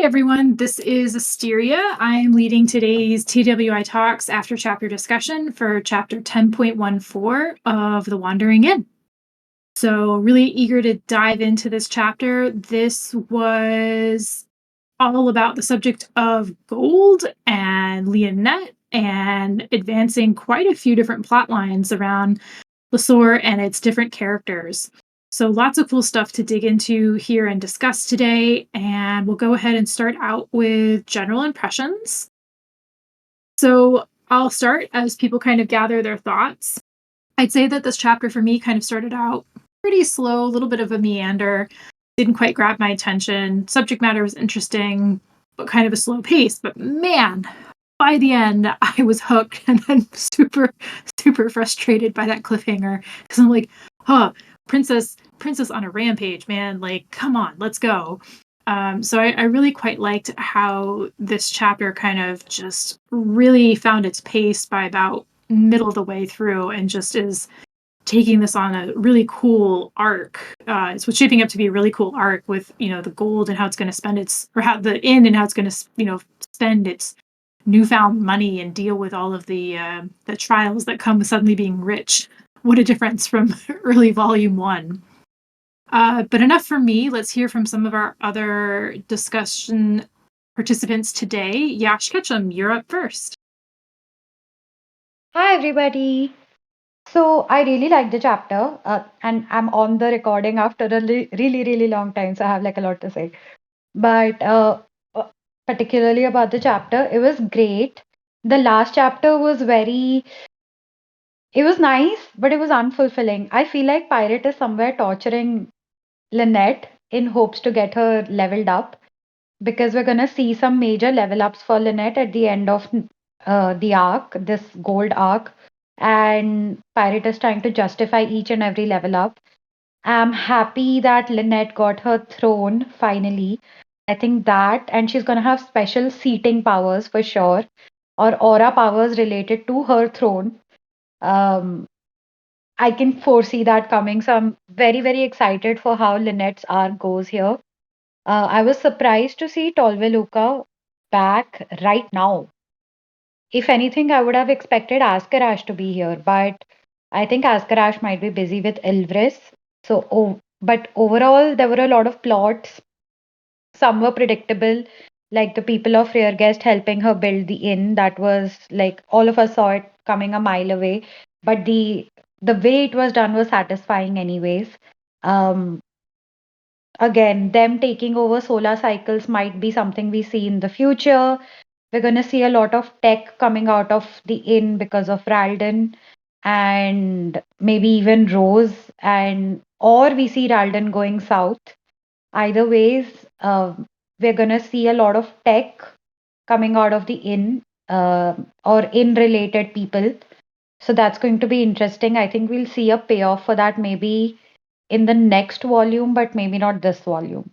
everyone, this is Asteria. I am leading today's TWI Talks after chapter discussion for chapter 10.14 of The Wandering Inn. So, really eager to dive into this chapter. This was all about the subject of gold and Leonette and advancing quite a few different plot lines around Lesor and its different characters. So lots of cool stuff to dig into here and discuss today. And we'll go ahead and start out with general impressions. So I'll start as people kind of gather their thoughts. I'd say that this chapter for me kind of started out pretty slow, a little bit of a meander, didn't quite grab my attention. Subject matter was interesting, but kind of a slow pace. But man, by the end, I was hooked and then super, super frustrated by that cliffhanger because I'm like, huh, princess on a rampage, man. Like, come on, let's go. So I really quite liked how this chapter kind of just really found its pace by about middle of the way through and just is taking this on a really cool arc. It's what's shaping up to be a really cool arc with, the gold and how it's going to spend its, or how the inn and how it's going to, spend its newfound money and deal with all of the trials that come with suddenly being rich. What a difference from early volume 1. But enough from me. Let's hear from some of our other discussion participants today. Yash Ketchum, you're up first. Hi, everybody. So, I really like the chapter, and I'm on the recording after a really, really long time, so I have like a lot to say. But uh, particularly about the chapter, it was great. The last chapter was it was nice, but it was unfulfilling. I feel like Pirate is somewhere torturing Lynette in hopes to get her leveled up because we're gonna see some major level ups for Lynette at the end of the arc, this gold arc, and Pirate is trying to justify each and every level up. I'm happy that Lynette got her throne finally. I think that, and she's gonna have special seating powers for sure, or aura powers related to her throne. Um, I can foresee that coming, so I'm very, very excited for how Lynette's arc goes here. I was surprised to see LuckyLuca back right now. If anything, I would have expected Askarash to be here, but I think Askarash might be busy with Ilvris. But overall, there were a lot of plots. Some were predictable, like the people of Rearguest helping her build the inn. That was like all of us saw it coming a mile away. But the way it was done was satisfying, anyways. Um, Again, them taking over solar cycles might be something we see in the future. We're going to see a lot of tech coming out of the inn because of Ralden and maybe even Rose, and or we see Ralden going south. Either ways, we're going to see a lot of tech coming out of the inn, or inn related people. So that's going to be interesting. I think we'll see a payoff for that maybe in the next volume, but maybe not this volume.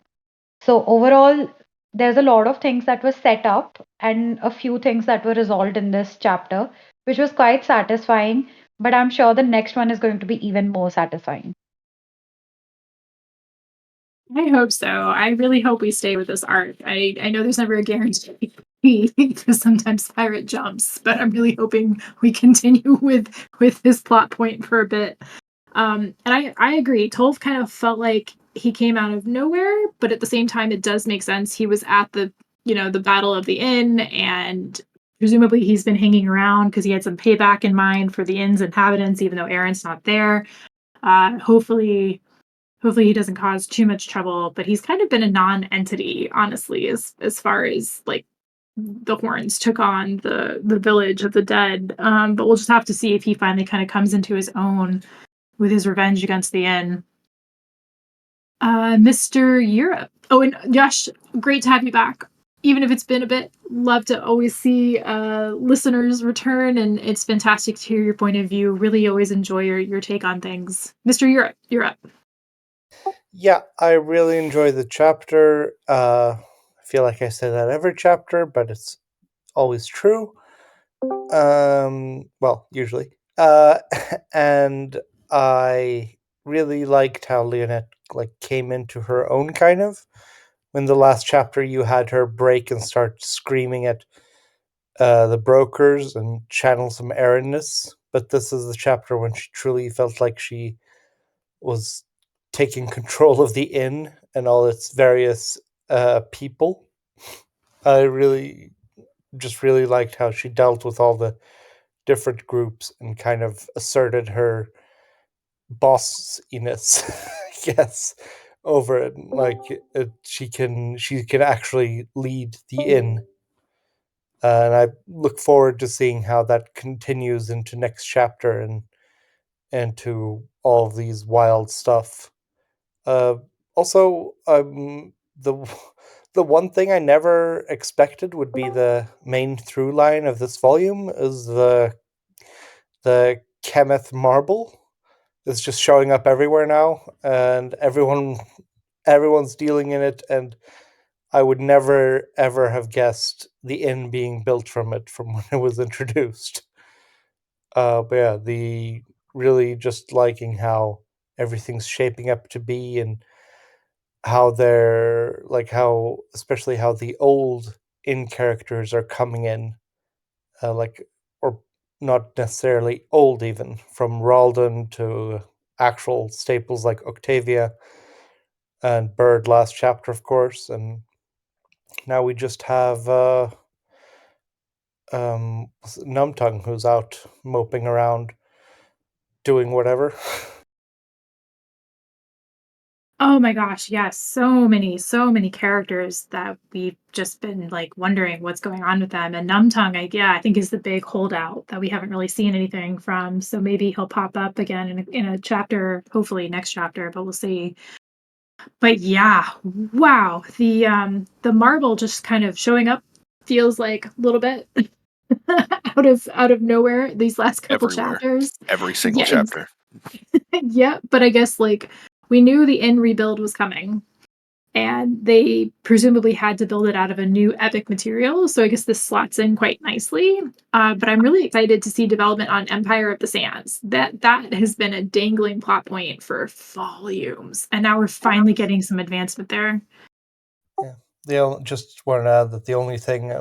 So overall, there's a lot of things that were set up and a few things that were resolved in this chapter, which was quite satisfying. But I'm sure the next one is going to be even more satisfying. I hope so. I really hope we stay with this arc. I know there's never a guarantee because sometimes pirate jumps, but I'm really hoping we continue with this plot point for a bit. And I agree. Tolf kind of felt like he came out of nowhere, but at the same time, it does make sense. He was at the battle of the inn, and presumably he's been hanging around because he had some payback in mind for the inn's inhabitants, even though Aaron's not there. Hopefully he doesn't cause too much trouble, but he's kind of been a non-entity, honestly, as far as like the horns took on the village of the dead. But we'll just have to see if he finally kind of comes into his own with his revenge against the inn. Mr. Europe. Oh, and Josh, great to have you back. Even if it's been a bit, love to always see listeners return, and it's fantastic to hear your point of view. Really always enjoy your take on things. Mr. Europe, you're up. Yeah, I really enjoy the chapter. I feel like I say that every chapter, but it's always true. Well, usually. And I really liked how Leonette came into her own kind of in the last chapter you had her break and start screaming at the brokers and channel some errandness, but this is the chapter when she truly felt like she was taking control of the inn and all its various people. I really liked how she dealt with all the different groups and kind of asserted her bossiness, I guess, over it. Like she can actually lead the inn, and I look forward to seeing how that continues into next chapter and to all of these wild stuff. Uh, Also, the the one thing I never expected would be the main through line of this volume is the Chemeth marble. It's just showing up everywhere now, and everyone's dealing in it. And I would never ever have guessed the inn being built from it from when it was introduced. But yeah, the really just liking how everything's shaping up to be, and how they're like how especially how the old in characters are coming in, like, or not necessarily old, even from Ralden to actual staples like Octavia and Bird last chapter, of course, and now we just have Numtung, who's out moping around doing whatever. Oh my gosh, yes. So many characters that we've just been like wondering what's going on with them. And Numtung, I think is the big holdout that we haven't really seen anything from. So maybe he'll pop up again in a chapter, hopefully next chapter, but we'll see. But yeah, wow. The marble just kind of showing up feels like a little bit out of nowhere these last couple Everywhere. chapters. Every single Yeah, chapter. yeah, but I guess like we knew the inn rebuild was coming, and they presumably had to build it out of a new epic material. So I guess this slots in quite nicely. But I'm really excited to see development on Empire of the Sands. That has been a dangling plot point for volumes, and now we're finally getting some advancement there. Yeah, just want to add that the only thing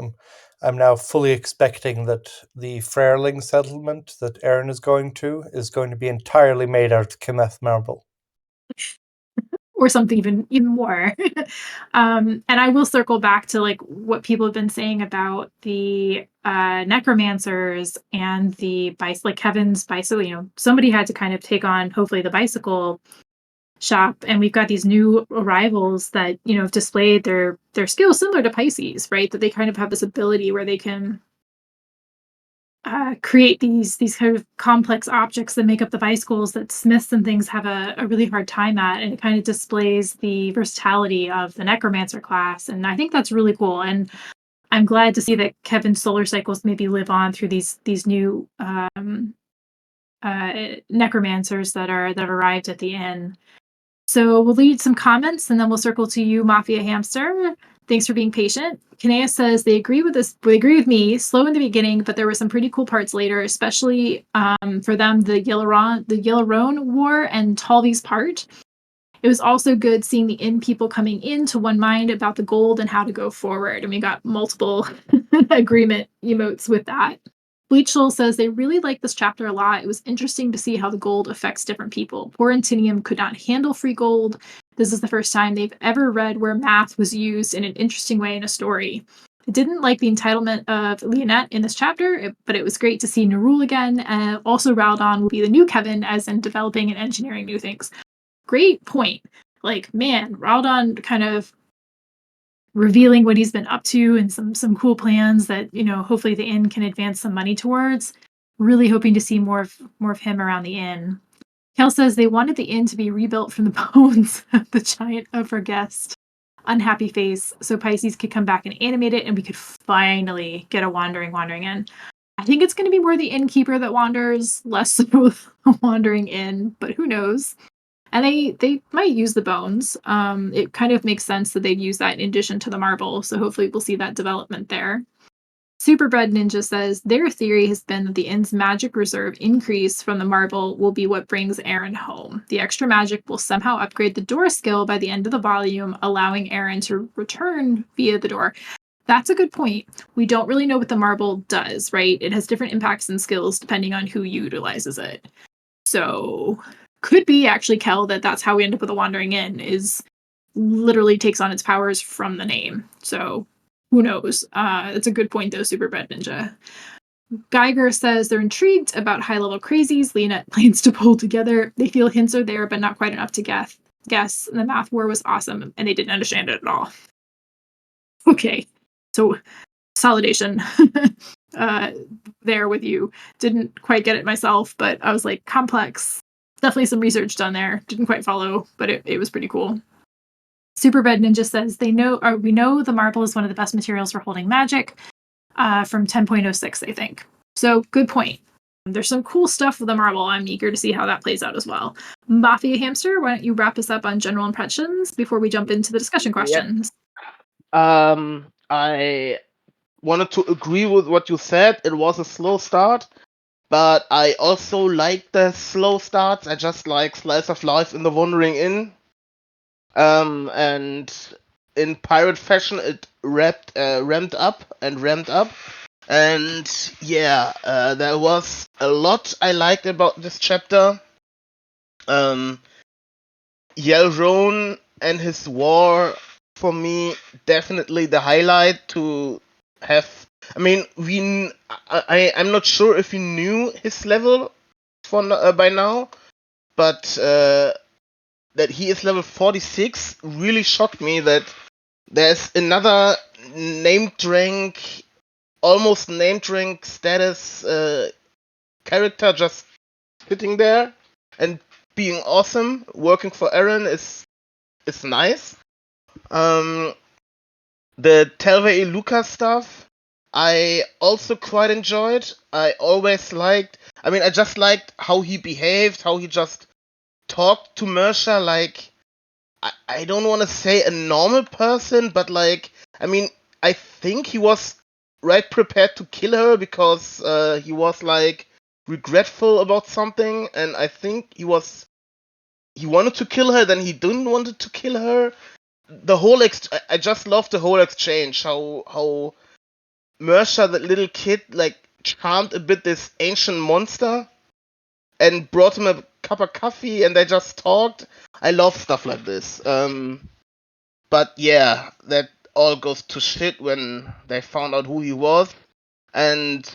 I'm now fully expecting that the Fairling settlement that Aaron is going to be entirely made out of Chemeth marble. Or something even more. And I will circle back to like what people have been saying about the necromancers and the bicycle, like Kevin's bicycle. You know, somebody had to kind of take on hopefully the bicycle shop, and we've got these new arrivals that have displayed their skills similar to Pisces, right? That they kind of have this ability where they can create these kind of complex objects that make up the bicycles that smiths and things have a really hard time at, and it kind of displays the versatility of the necromancer class, and I think that's really cool. And I'm glad to see that Kevin's solar cycles maybe live on through these new necromancers that have arrived at the end. So we'll read some comments and then we'll circle to you, Mafia Hamster. Thanks for being patient. Kinea says they agree with this. They agree with me. Slow in the beginning, but there were some pretty cool parts later, especially for them the Yellerone War and Talvi's part. It was also good seeing the inn people coming into one mind about the gold and how to go forward. And we got multiple agreement emotes with that. Bleachel says they really like this chapter a lot. It was interesting to see how the gold affects different people. Poor Antinium could not handle free gold. This is the first time they've ever read where math was used in an interesting way in a story. I didn't like the entitlement of Leonette in this chapter, but it was great to see Nerul again. Also, Raldon will be the new Kevin, as in developing and engineering new things. Great point. Like, man, Raldon kind of revealing what he's been up to and some cool plans that hopefully the inn can advance some money towards. Really hoping to see more of him around the inn. Kel says they wanted the inn to be rebuilt from the bones of the giant of her guest. Unhappy face, so Pisces could come back and animate it, and we could finally get a wandering inn. I think it's going to be more the innkeeper that wanders, less so the wandering inn, but who knows? And they might use the bones. It kind of makes sense that they'd use that in addition to the marble. So hopefully we'll see that development there. Superbred Ninja says their theory has been that the inn's magic reserve increase from the marble will be what brings Aaron home. The extra magic will somehow upgrade the door skill by the end of the volume, allowing Aaron to return via the door. That's a good point. We don't really know what the marble does, right? It has different impacts and skills depending on who utilizes it. So, could be actually, Kel, that's how we end up with a Wandering Inn, is literally takes on its powers from the name. So, who knows? It's a good point, though, Superbred Ninja. Geiger says they're intrigued about high-level crazies Leonette plans to pull together. They feel hints are there, but not quite enough to guess. The math war was awesome, and they didn't understand it at all. Okay, so Solidation there with you. Didn't quite get it myself, but I was like, complex. Definitely some research done there. Didn't quite follow, but it was pretty cool. Superbred Ninja says we know the marble is one of the best materials for holding magic from 10.06, I think. So good point. There's some cool stuff with the marble. I'm eager to see how that plays out as well. Mafia Hamster, why don't you wrap us up on general impressions before we jump into the discussion questions? I wanted to agree with what you said. It was a slow start, but I also like the slow starts. I just like slice of life in the Wandering Inn. And in pirate fashion, it ramped up. And yeah, there was a lot I liked about this chapter. Rune and his war, for me, definitely the highlight to have. I mean, I'm not sure if we knew his level by now, but that he is level 46 really shocked me. That there's another almost name rank status character just sitting there and being awesome. Working for Aaron is nice. The TWI stuff I also quite enjoyed. I just liked how he behaved, how he just talked to Mersha like, I don't want to say a normal person, but like, I mean, I think he was right prepared to kill her because he was like regretful about something, and I think he wanted to kill her, then he didn't want to kill her. I just love the whole exchange. How Mersha, the little kid, like charmed a bit this ancient monster and brought him a cup of coffee, and they just talked. I love stuff like this. But yeah, that all goes to shit when they found out who he was, and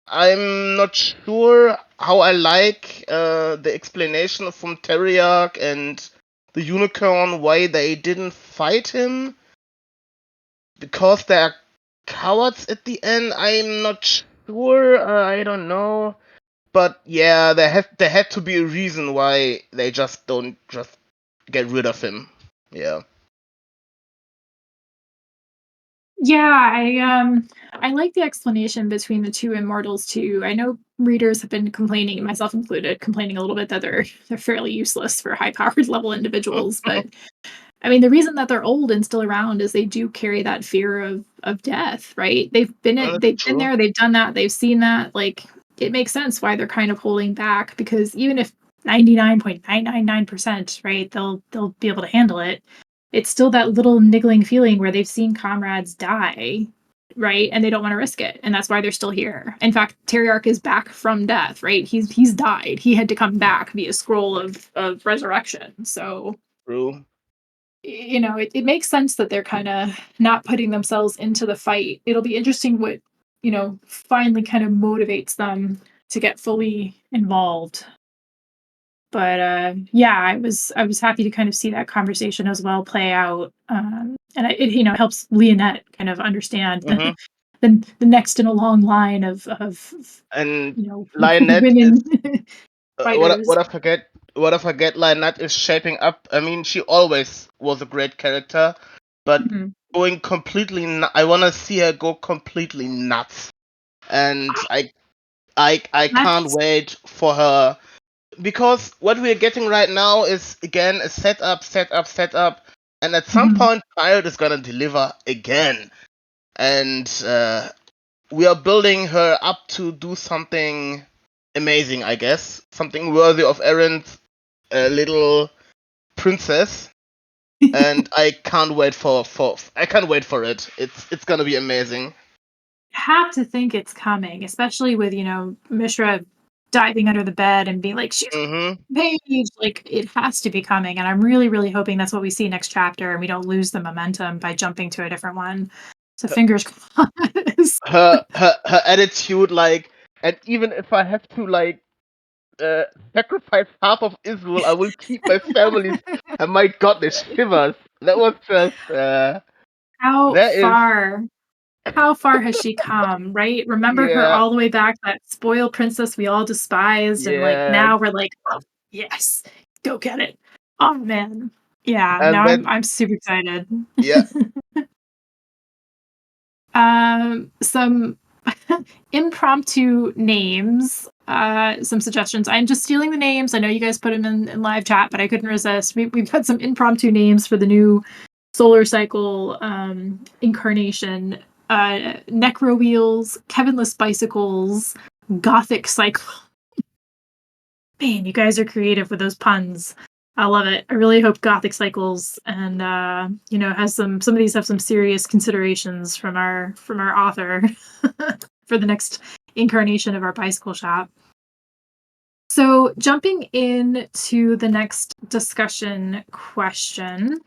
I'm not sure how I like the explanation from Teriak and the unicorn why they didn't fight him, because they're cowards at the end. I'm not sure. I don't know. But yeah, there had to be a reason why they just don't just get rid of him. Yeah. Yeah, I like the explanation between the two immortals too. I know readers have been complaining, myself included, complaining a little bit that they're fairly useless for high powered level individuals. But I mean, the reason that they're old and still around is they do carry that fear of death, right? They've been there, they've done that, they've seen that. Like, it makes sense why they're kind of holding back, because even if 99.999%, right, they'll be able to handle it. It's still that little niggling feeling where they've seen comrades die, right? And they don't want to risk it. And that's why they're still here. In fact, Teriarch is back from death, right? He's died. He had to come back via scroll of resurrection. So True. it makes sense that they're kind of not putting themselves into the fight. It'll be interesting what, finally kind of motivates them to get fully involved. But yeah, I was happy to kind of see that conversation as well play out, and it helps Leonette kind of understand Mm-hmm. the next in a long line of And Lionette women is fighters. what I forget. Lionette is shaping up. I mean, she always was a great character, but Mhm. going completely. I want to see her go completely nuts, and I can't That's wait for her, because what we're getting right now is again a setup, and at some mhm. point Pirate is gonna deliver again. and we are building her up to do something amazing, I guess, something worthy of Erin's little princess. And I can't wait for it. It's gonna be amazing. Have to think it's coming, especially with, Mishra diving under the bed and being like, she's Mm-hmm. Paige, like it has to be coming. And I'm really, really hoping that's what we see next chapter and we don't lose the momentum by jumping to a different one. So fingers crossed. Her attitude, like, and even if I have to uh, sacrifice half of Israel, I will keep my families. And my God, the shivers. That was just How that is far how far has she come, right? Remember her yeah, all the way back, that spoiled princess we all despised, and like yes. now we're like, oh yes, go get it. Oh man. Yeah, no, And then I'm super excited. yeah, Some impromptu names, some suggestions. I'm just stealing the names. I know you guys put them in live chat, but I couldn't resist. We've got some impromptu names for the new solar cycle incarnation. Necro wheels, Kevinless bicycles, Gothic cycle. Man, you guys are creative with those puns. I love it. I really hope Gothic cycles and has some of these have some serious considerations from our author for the next incarnation of our bicycle shop. So jumping into the next discussion question,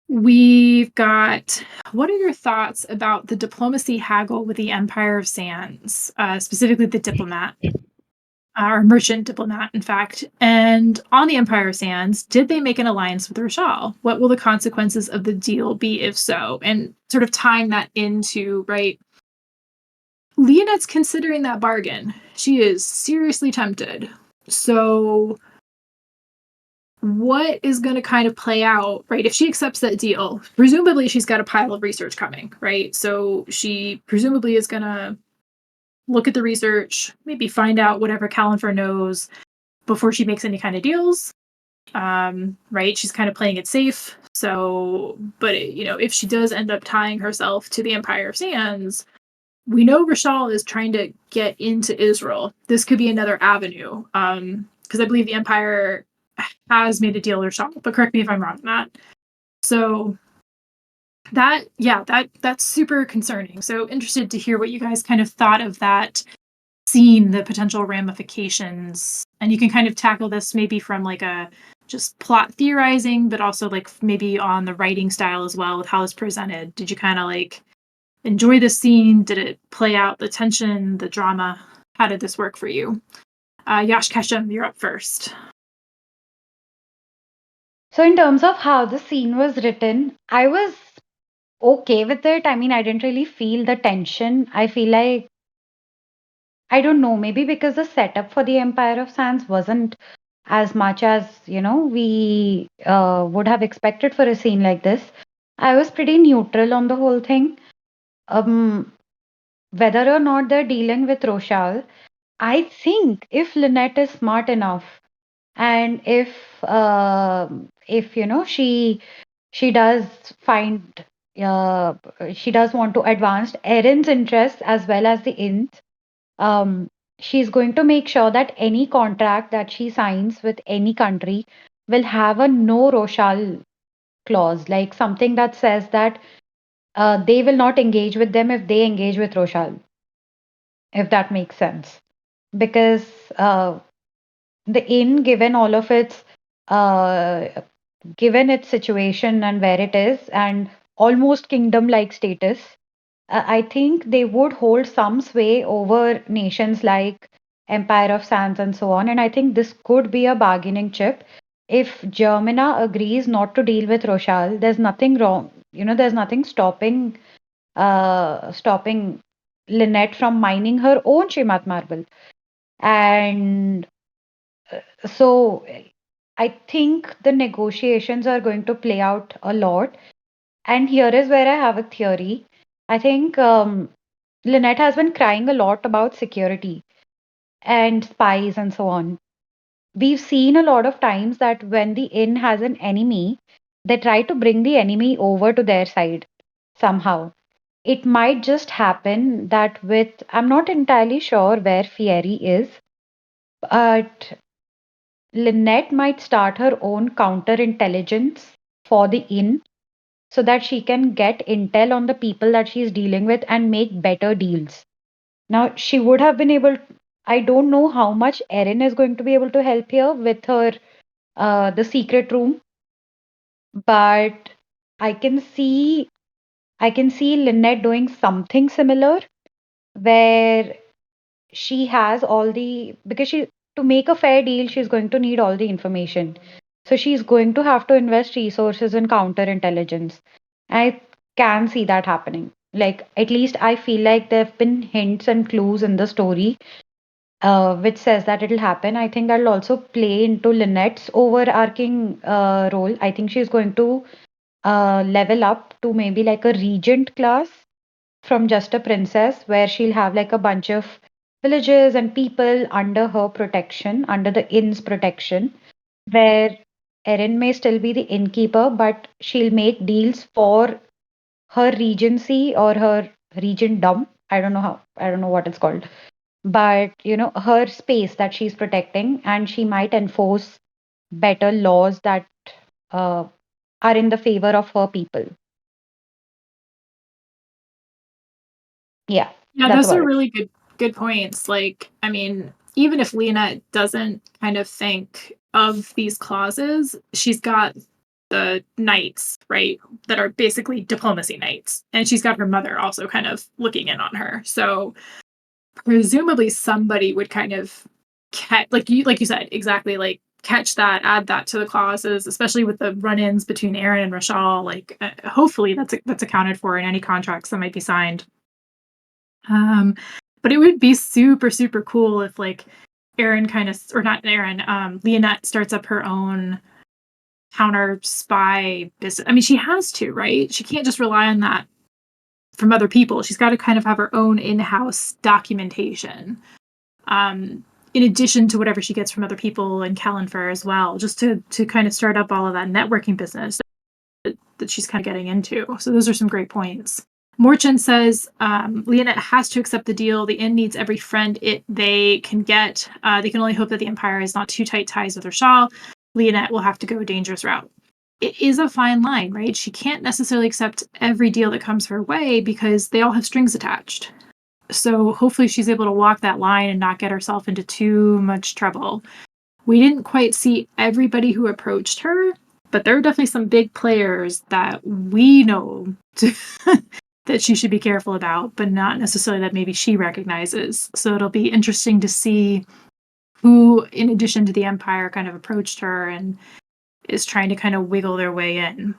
we've got, what are your thoughts about the diplomacy haggle with the Empire of Sands, specifically the diplomat? Or merchant diplomat, in fact. And on the Empire of Sands, did they make an alliance with Rashal? What will the consequences of the deal be if so? And sort of tying that into, right, Leonette's considering that bargain. She is seriously tempted. So what is going to kind of play out, right? If she accepts that deal, presumably she's got a pile of research coming, right? So she presumably is going to look at the research, maybe find out whatever Calenfar knows before she makes any kind of deals. Right? She's kind of playing it safe. So, but if she does end up tying herself to the Empire of Sands, we know Rashal is trying to get into Israel. This could be another avenue. Because I believe the Empire has made a deal with Rashal, but correct me if I'm wrong on that. So that's super concerning. So interested to hear what you guys kind of thought of that scene, the potential ramifications, and you can kind of tackle this maybe from like a just plot theorizing, but also like maybe on the writing style as well with how it's presented. Did you kind of like enjoy the scene? Did it play out the tension, the drama? How did this work for you? Yash Keshem, you're up first. So, in terms of how the scene was written, I was okay with it. I mean, I didn't really feel the tension. I feel like, I don't know, maybe because the setup for the Empire of Sands wasn't as much as, we would have expected for a scene like this. I was pretty neutral on the whole thing. Um, Whether or not they're dealing with Rochelle, I think if Lynette is smart enough and if she does find uh, she does want to advance Erin's interests as well as the Inn's, um, she's going to make sure that any contract that she signs with any country will have a no Rochelle clause, like something that says that they will not engage with them if they engage with Rochelle, if that makes sense. Because the inn, uh, given its situation and where it is, and almost kingdom-like status, I think they would hold some sway over nations like Empire of Sands and so on. And I think this could be a bargaining chip. If Germana agrees not to deal with Rochelle, there's nothing wrong. There's nothing stopping Lynette from mining her own Shimat marble. And so I think the negotiations are going to play out a lot. And here is where I have a theory. I think Lynette has been crying a lot about security and spies and so on. We've seen a lot of times that when the inn has an enemy, they try to bring the enemy over to their side. somehow. It might just happen that with, I'm not entirely sure where Fieri is, but Lynette might start her own counterintelligence for the inn so that she can get intel on the people that she's dealing with and make better deals. Now, she would have been able, I don't know how much Erin is going to be able to help here with her the secret room, but I can see I can see Lynette doing something similar where she has all the, because she, to make a fair deal, she's going to need all the information. So she's going to have to invest resources in counterintelligence. I can see that happening. Like, at least I feel like there have been hints and clues in the story, which says that it'll happen. I think that'll also play into Lynette's overarching role. I think she's going to level up to maybe like a regent class from just a princess, where she'll have like a bunch of villages and people under her protection, under the inn's protection, where Erin may still be the innkeeper, but she'll make deals for her regency or her regentdom. I don't know what it's called, but her space that she's protecting, and she might enforce better laws that uh, are in the favor of her people. Yeah, Yeah, that's those are about it. really good points. Like, I mean, even if Lena doesn't kind of think of these clauses, she's got the knights, right? That are basically diplomacy knights. And she's got her mother also kind of looking in on her. So presumably somebody would kind of catch, like you said, exactly, like catch that, add that to the clauses, especially with the run-ins between Aaron and Rashal. Like, hopefully that's accounted for in any contracts that might be signed. But it would be super, super cool if like Aaron kind of, or not Aaron, Leonette starts up her own counter spy business. I mean, she has to, right? She can't just rely on that from other people. She's got to kind of have her own in-house documentation. In addition to whatever she gets from other people in Kellenfer as well, just to kind of start up all of that networking business that she's kind of getting into. So those are some great points. Morchin says Leonette has to accept the deal. The inn needs every friend they can get. They can only hope that the Empire is not too tight ties with Rashal. Leonette will have to go a dangerous route. It is a fine line, right? She can't necessarily accept every deal that comes her way because they all have strings attached. So hopefully she's able to walk that line and not get herself into too much trouble. We didn't quite see everybody who approached her, but there are definitely some big players that we know that she should be careful about, but not necessarily that maybe she recognizes. So it'll be interesting to see who, in addition to the Empire, kind of approached her and is trying to kind of wiggle their way in.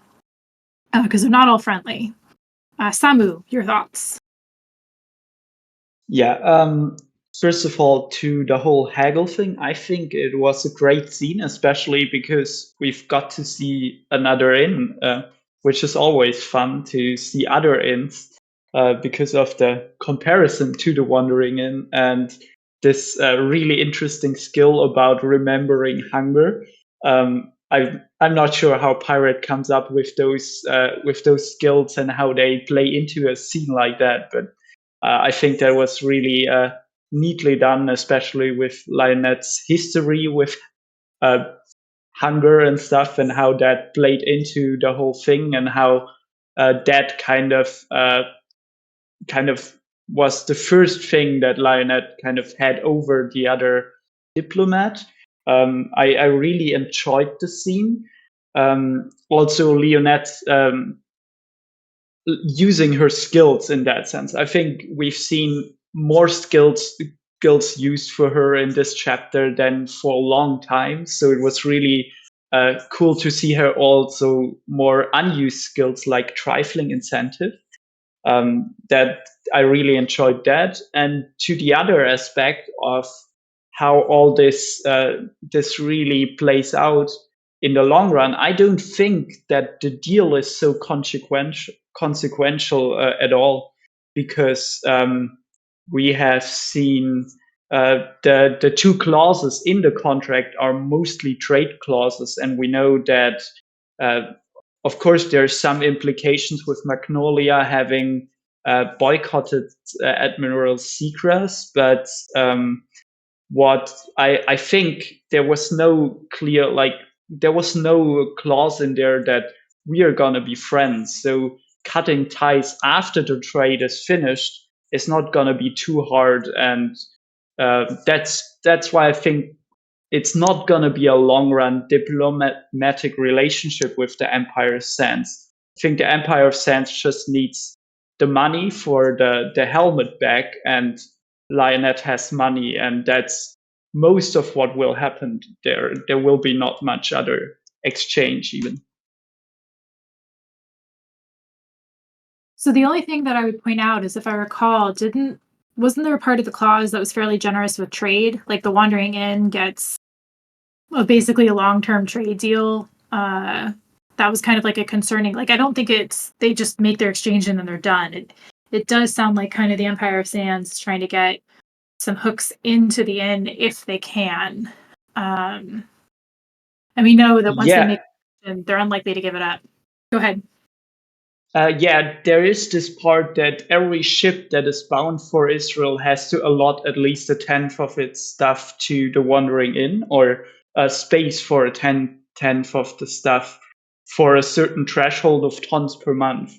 Because they're not all friendly. Samu, your thoughts? Yeah, first of all, to the whole haggle thing, I think it was a great scene, especially because we've got to see another inn, which is always fun to see other inns because of the comparison to the Wandering Inn and this really interesting skill about remembering hunger. I'm not sure how Pirate comes up with those skills and how they play into a scene like that, but I think that was really neatly done, especially with Lionette's history with uh, hunger and stuff, and how that played into the whole thing, and how that kind of was the first thing that Lionette kind of had over the other diplomat. I really enjoyed the scene. Also, Leonette using her skills in that sense. I think we've seen more skills used for her in this chapter than for a long time. So it was really cool to see her also more unused skills like trifling incentive. That I really enjoyed that. And to the other aspect of how all this really plays out in the long run, I don't think that the deal is so consequential at all, because we have seen the two clauses in the contract are mostly trade clauses, and we know that of course, there's some implications with Magnolia having boycotted Admiral Seacrest, but what I think there was no clear, like, there was no clause in there that we are gonna be friends. So cutting ties after the trade is finished is not gonna be too hard, and that's why I think it's not gonna be a long run diplomatic relationship with the Empire of Sands. I think the Empire of Sands just needs the money for the helmet back, and Lionett has money, and that's most of what will happen there. There will be not much other exchange even. So the only thing that I would point out is, if I recall, wasn't there a part of the clause that was fairly generous with trade? Like the Wandering Inn gets basically a long-term trade deal. That was kind of like a concerning. Like, I don't think they just make their exchange and then they're done. It does sound like kind of the Empire of Sands trying to get some hooks into the inn if they can. And we know that once they make it, they're unlikely to give it up. Go ahead. Yeah, there is this part that every ship that is bound for Israel has to allot at least a tenth of its stuff to the Wandering Inn, or a space for a tenth of the stuff for a certain threshold of tons per month.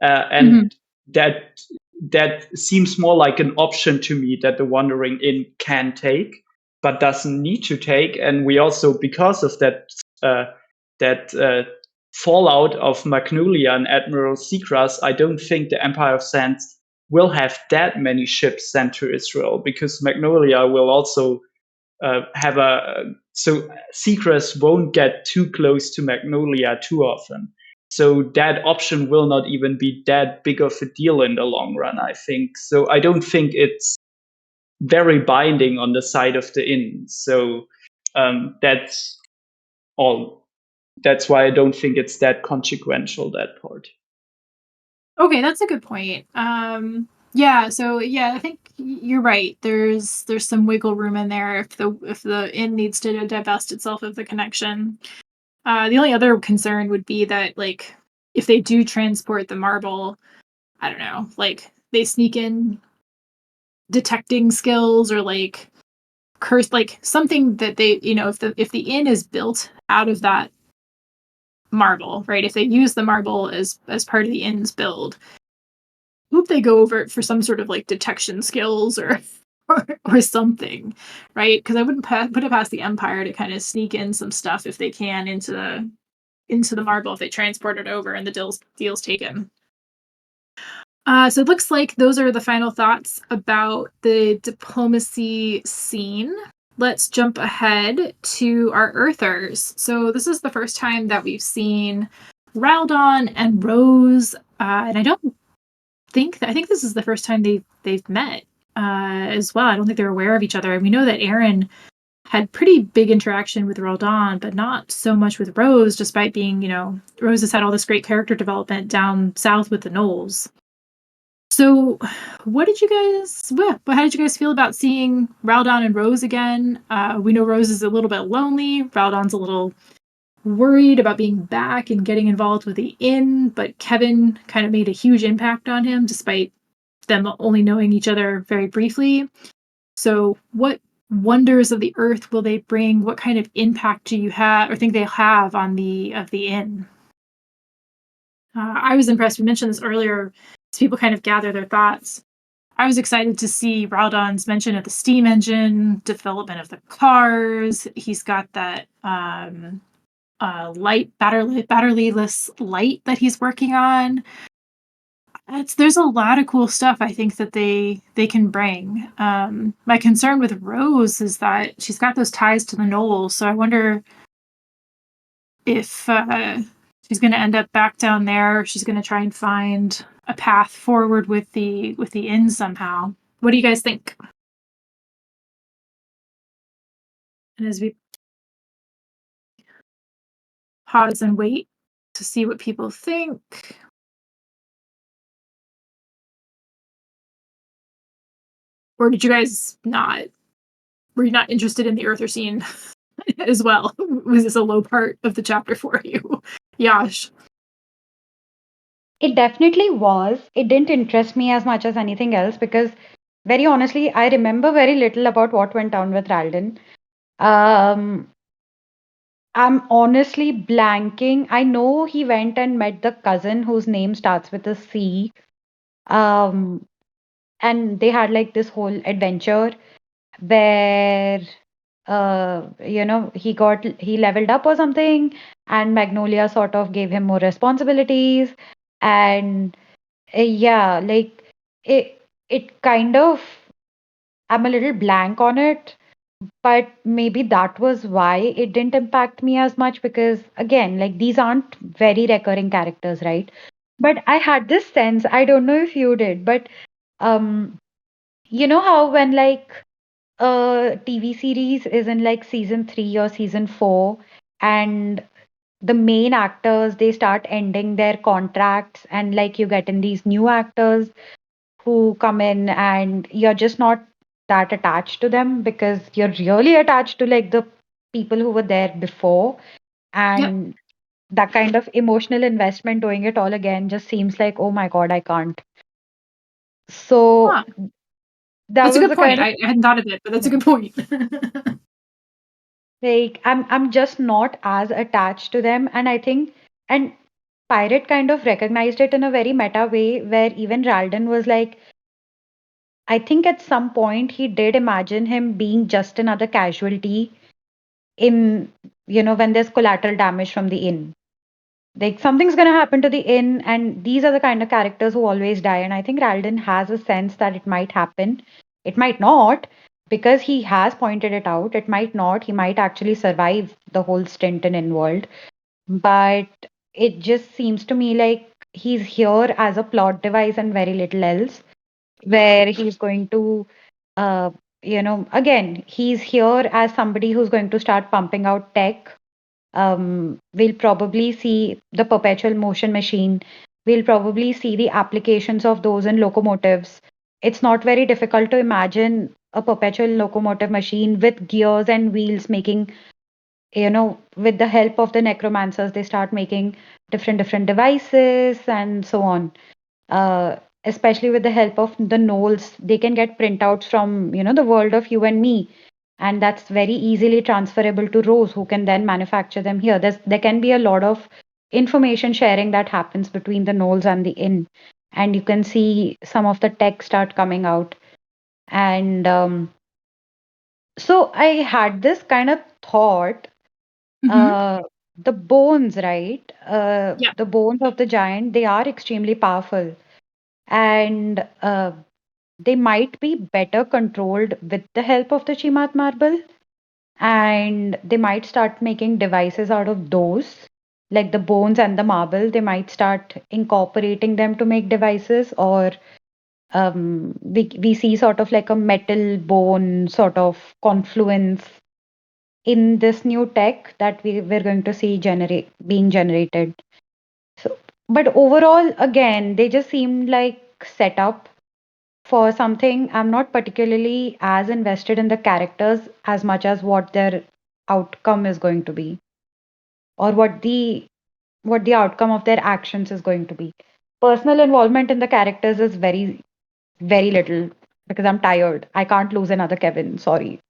And that seems more like an option to me that the Wandering Inn can take, but doesn't need to take. And we also, because of that fallout of Magnolia and Admiral Seacrest, I don't think the Empire of Sands will have that many ships sent to Israel, because Magnolia will also have so Seacrest won't get too close to Magnolia too often. So that option will not even be that big of a deal in the long run, I think. So I don't think it's very binding on the side of the inn. So that's all. That's why I don't think it's that consequential, that part. Okay, that's a good point. Yeah, so yeah, I think you're right. There's some wiggle room in there if the inn needs to divest itself of the connection. The only other concern would be that, like, if they do transport the marble, I don't know, like they sneak in detecting skills, or like curse, like something that they, if the inn is built out of that marble, right? If they use the marble as part of the inn's build, hope they go over it for some sort of like detection skills, or something, right? Because I wouldn't put it past the Empire to kind of sneak in some stuff if they can into the marble, if they transport it over and the deal's taken. So it looks like those are the final thoughts about the diplomacy scene. Let's jump ahead to our Earthers. So this is the first time that we've seen Raldon and Rose, and I think this is the first time they've met as well. I don't think they're aware of each other. And we know that Aaron had pretty big interaction with Raldon, but not so much with Rose, despite being, Rose has had all this great character development down south with the Knolls. So, how did you guys feel about seeing Raldon and Rose again? We know Rose is a little bit lonely. Raldon's a little worried about being back and getting involved with the inn, but Kevin kind of made a huge impact on him, despite them only knowing each other very briefly. So, what wonders of the earth will they bring? What kind of impact do you have, or think they'll have on the inn? I was impressed. We mentioned this earlier, as people kind of gather their thoughts. I was excited to see Raldon's mention of the steam engine, development of the cars. He's got that batteryless light that he's working on. There's a lot of cool stuff I think that they can bring. My concern with Rose is that she's got those ties to the Knolls, so I wonder if she's going to end up back down there, or she's going to try and find a path forward with the inn somehow. What do you guys think? And as we pause and wait to see what people think. Or did you guys were you not interested in the Earther scene as well? Was this a low part of the chapter for you? Yash. It definitely was. It didn't interest me as much as anything else because, very honestly, I remember very little about what went down with Ralden. Um, I'm honestly blanking. I know he went and met the cousin whose name starts with a C. Um, and they had like this whole adventure where he leveled up or something, and Magnolia sort of gave him more responsibilities. And yeah, like it kind of, I'm a little blank on it, but maybe that was why it didn't impact me as much because again, like these aren't very recurring characters, right? But I had this sense, I don't know if you did, but um you know how when like a TV series is in like season 3 or season 4, and the main actors they start ending their contracts, and like you get in these new actors who come in and you're just not that attached to them because you're really attached to like the people who were there before, Yep. and that kind of emotional investment doing it all again just seems like, oh my God, I can't. So Huh. that That's a was good the point. kind of, I hadn't thought of it, but that's a yeah. good point. Like I'm just not as attached to them, and I think, and Pirate kind of recognized it in a very meta way where even Ralden was like, I think at some point he did imagine him being just another casualty in, when there's collateral damage from the inn. Like something's gonna happen to the inn, and these are the kind of characters who always die. And I think Ralden has a sense that it might happen. It might not, because he has pointed it out. It might not. He might actually survive the whole stint in Inworld. But it just seems to me like he's here as a plot device and very little else, where he's going to, uh, again, he's here as somebody who's going to start pumping out tech. We'll probably see the perpetual motion machine. We'll probably see the applications of those in locomotives. It's not very difficult to imagine a perpetual locomotive machine with gears and wheels making, with the help of the necromancers, they start making different devices and so on. Especially with the help of the Knolls, they can get printouts from, the world of you and me. And that's very easily transferable to Rose, who can then manufacture them here. There can be a lot of information sharing that happens between the Knolls and the inn. And you can see some of the tech start coming out. And so I had this kind of thought, Hmm. uh, the bones, right? Yeah. The bones of the giant, they are extremely powerful. And they might be better controlled with the help of the Chimat marble, and they might start making devices out of those, like the bones and the marble. They might start incorporating them to make devices, or we see sort of like a metal bone sort of confluence in this new tech that we're going to see generate being generated. So, but overall, again, they just seemed like set up for something. I'm not particularly as invested in the characters as much as what their outcome is going to be, or what the outcome of their actions is going to be. Personal involvement in the characters is very, very little because I'm tired. I can't lose another Kevin. Sorry.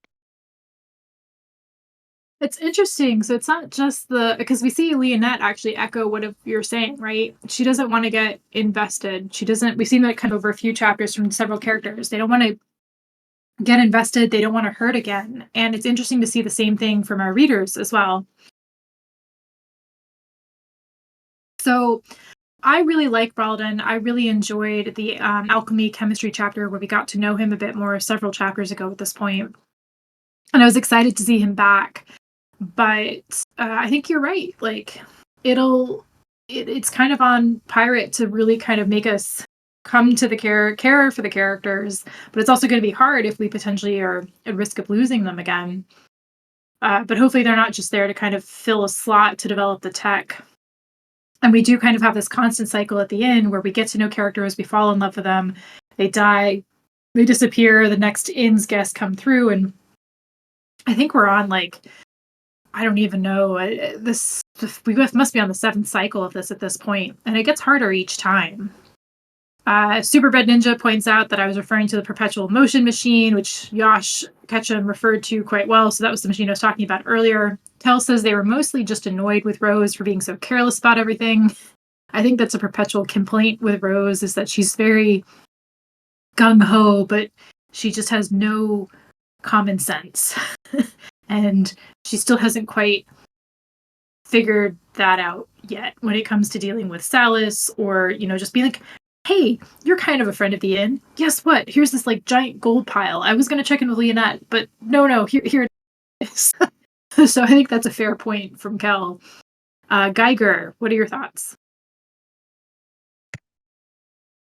It's interesting. So it's not just because we see Leonette actually echo what you're saying, right? She doesn't want to get invested. She doesn't, we've seen that kind of over a few chapters from several characters. They don't want to get invested. They don't want to hurt again. And it's interesting to see the same thing from our readers as well. So I really like Ralden. I really enjoyed the alchemy chemistry chapter where we got to know him a bit more several chapters ago at this point. And I was excited to see him back. But I think you're right. Like, it's kind of on Pirate to really kind of make us come to the care for the characters. But it's also going to be hard if we potentially are at risk of losing them again. But hopefully they're not just there to kind of fill a slot to develop the tech. And we do kind of have this constant cycle at the end where we get to know characters, we fall in love with them, they die, they disappear, the next inn's guests come through, and I think we're on like I don't even know. We must be on the 7th cycle of this at this point, and it gets harder each time. Super Red Ninja points out that I was referring to the perpetual motion machine, which Yosh Ketchum referred to quite well. So that was the machine I was talking about earlier. Tell says they were mostly just annoyed with Rose for being so careless about everything. I think that's a perpetual complaint with Rose, is that she's very gung-ho, but she just has no common sense. And she still hasn't quite figured that out yet when it comes to dealing with Salas, or, just being like, hey, you're kind of a friend of the inn. Guess what? Here's this like giant gold pile. I was going to check in with Leonette, but no, here it is. So I think that's a fair point from Kel. Geiger, what are your thoughts?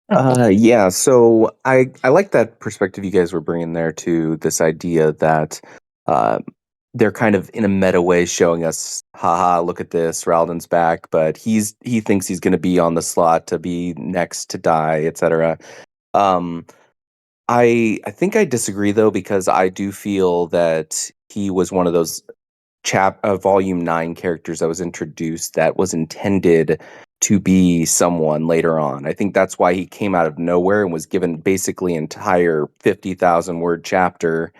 Yeah, so I like that perspective you guys were bringing there, to this idea that uh, they're kind of in a meta way showing us, haha, look at this, Ralden's back, but he thinks he's going to be on the slot to be next to die, etc. Um, I think I disagree though, because I do feel that he was one of those volume 9 characters that was introduced that was intended to be someone later on. I think that's why he came out of nowhere and was given basically entire 50,000 word chapter,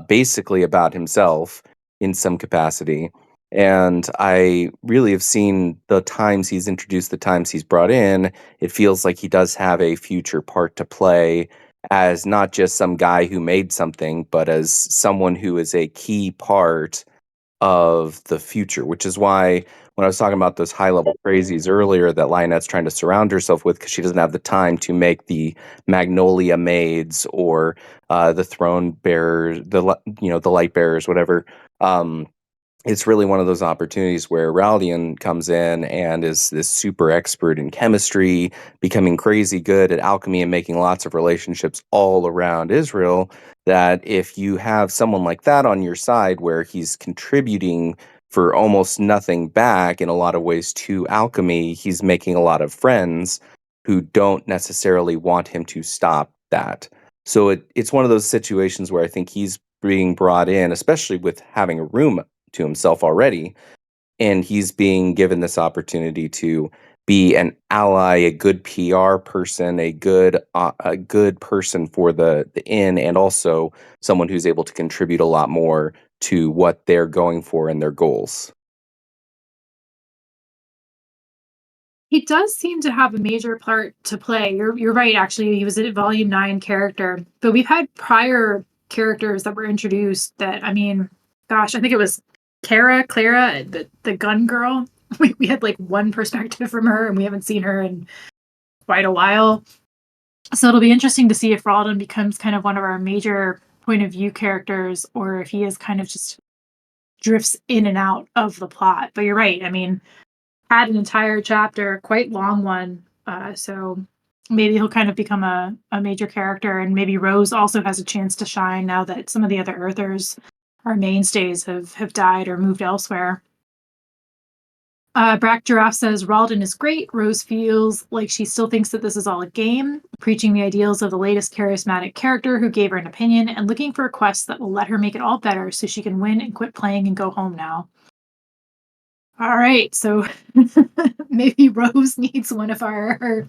basically about himself in some capacity. And I really have seen the times he's introduced, the times he's brought in, it feels like he does have a future part to play, as not just some guy who made something, but as someone who is a key part of the future, which is why when I was talking about those high level crazies earlier that Lionette's trying to surround herself with, because she doesn't have the time to make the Magnolia Maids or the Throne Bearers, the Light Bearers, whatever. It's really one of those opportunities where Raldian comes in and is this super expert in chemistry, becoming crazy good at alchemy and making lots of relationships all around Israel. That if you have someone like that on your side, where he's contributing for almost nothing back in a lot of ways to alchemy, he's making a lot of friends who don't necessarily want him to stop that. So it's one of those situations where I think he's being brought in, especially with having a room to himself already, and he's being given this opportunity to be an ally, a good PR person, a good person for the inn, and also someone who's able to contribute a lot more to what they're going for and their goals. He does seem to have a major part to play. You're right, actually. He was a volume 9 character, but we've had prior characters that were introduced that, I mean, gosh, I think it was Clara, the gun girl. We had like one perspective from her, and we haven't seen her in quite a while. So it'll be interesting to see if Ralden becomes kind of one of our major point of view characters, or if he is kind of just drifts in and out of the plot. But you're right. I mean, had an entire chapter, quite long one. So maybe he'll kind of become a major character, and maybe Rose also has a chance to shine now that some of the other Earthers, our mainstays, have died or moved elsewhere. Brack Giraffe says Ralden is great. Rose feels like she still thinks that this is all a game, preaching the ideals of the latest charismatic character who gave her an opinion and looking for a quest that will let her make it all better so she can win and quit playing and go home now. All right, so maybe Rose needs one of our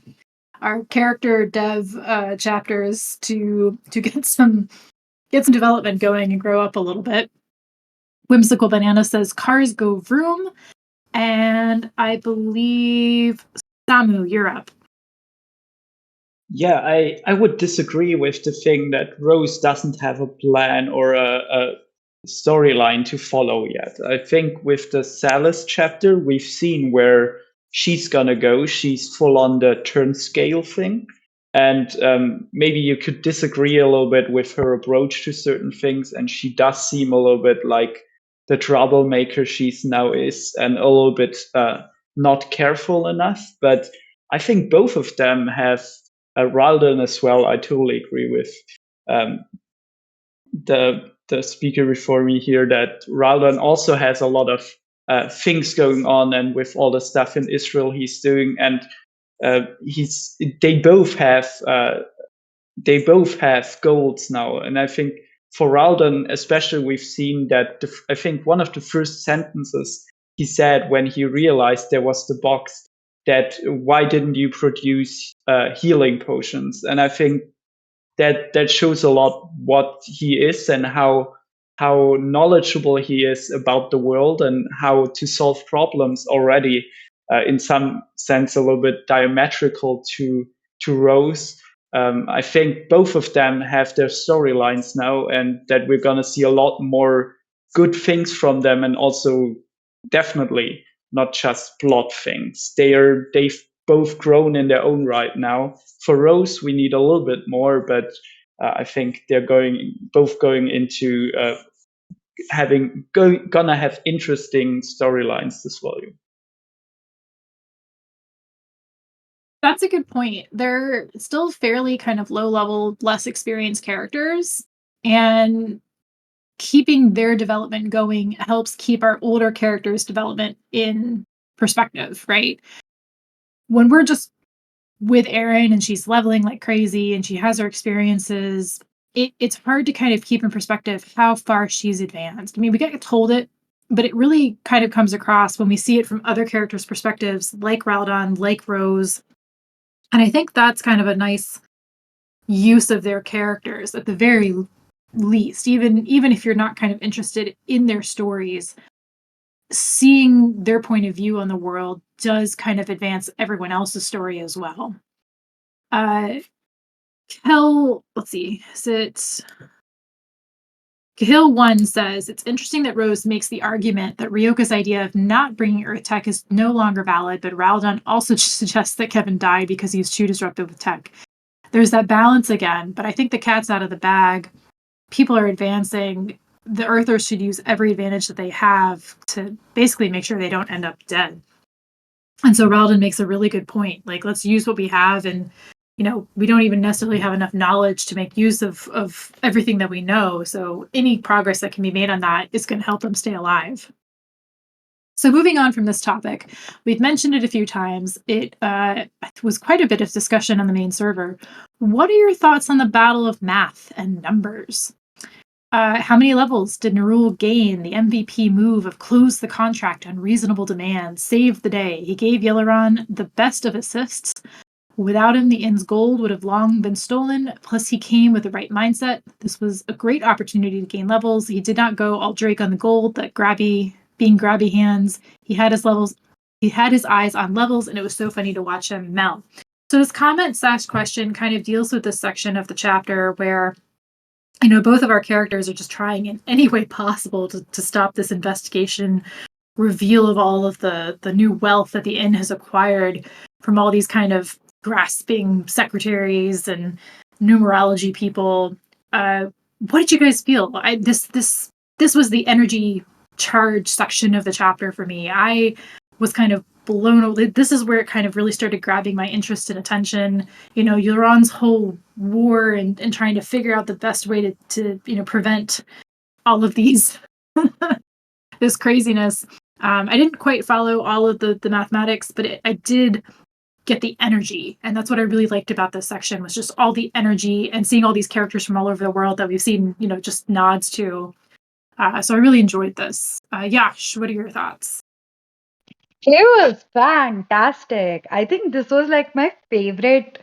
character dev chapters to get some development going and grow up a little bit. Whimsical Banana says cars go vroom, and I believe Samu, you're up. Yeah, I would disagree with the thing that Rose doesn't have a plan or a storyline to follow yet. I think with the Salas chapter, we've seen where she's gonna go. She's full on the turn scale thing. And maybe you could disagree a little bit with her approach to certain things. And she does seem a little bit like the troublemaker she's now is, and a little bit not careful enough. But I think both of them have Ralden as well. I totally agree with the speaker before me here that Ralden also has a lot of things going on, and with all the stuff in Israel he's doing, and they both have goals now, and I think for Ralden, especially, we've seen that I think one of the first sentences he said when he realized there was the box, that why didn't you produce healing potions? And I think that shows a lot what he is and how knowledgeable he is about the world and how to solve problems already, in some sense a little bit diametrical to Rose. I think both of them have their storylines now, and that we're gonna see a lot more good things from them, and also definitely not just plot things. They've both grown in their own right now. For Rose, we need a little bit more, but I think they're both going into gonna have interesting storylines this volume. That's a good point. They're still fairly kind of low level, less experienced characters, and keeping their development going helps keep our older characters' development in perspective, right? When we're just with Erin and she's leveling like crazy and she has her experiences, it's hard to kind of keep in perspective how far she's advanced. I mean, we get told it, but it really kind of comes across when we see it from other characters' perspectives, like Raldon, like Rose. And I think that's kind of a nice use of their characters at the very least, even if you're not kind of interested in their stories. Seeing their point of view on the world does kind of advance everyone else's story as well. Let's see, Cahill 1 says, it's interesting that Rose makes the argument that Ryoka's idea of not bringing Earth tech is no longer valid, but Raldon also suggests that Kevin died because he was too disruptive with tech. There's that balance again, but I think the cat's out of the bag. People are advancing. The Earthers should use every advantage that they have to basically make sure they don't end up dead. And so Raldon makes a really good point. Like, let's use what we have, and we don't even necessarily have enough knowledge to make use of everything that we know. So any progress that can be made on that is going to help them stay alive. So moving on from this topic, we've mentioned it a few times. It was quite a bit of discussion on the main server. What are your thoughts on the battle of math and numbers? How many levels did Nerul gain? The MVP move of close the contract on reasonable demand saved the day. He gave Yeleron the best of assists. Without him, the inn's gold would have long been stolen, plus he came with the right mindset. This was a great opportunity to gain levels. He did not go all Drake on the gold, being grabby hands. He had his eyes on levels, and it was so funny to watch him melt. So this comment / question kind of deals with this section of the chapter where both of our characters are just trying in any way possible to stop this investigation reveal of all of the new wealth that the inn has acquired from all these kind of grasping secretaries and numerology people. What did you guys feel? This was the energy charge section of the chapter for me. I was kind of blown away. This is where it kind of really started grabbing my interest and attention. Euron's whole war and trying to figure out the best way to prevent all of these this craziness. I didn't quite follow all of the mathematics, but I did get the energy, and that's what I really liked about this section, was just all the energy and seeing all these characters from all over the world that we've seen just nods to. So I really enjoyed this. Yash, what are your thoughts? It was fantastic. I think this was like my favorite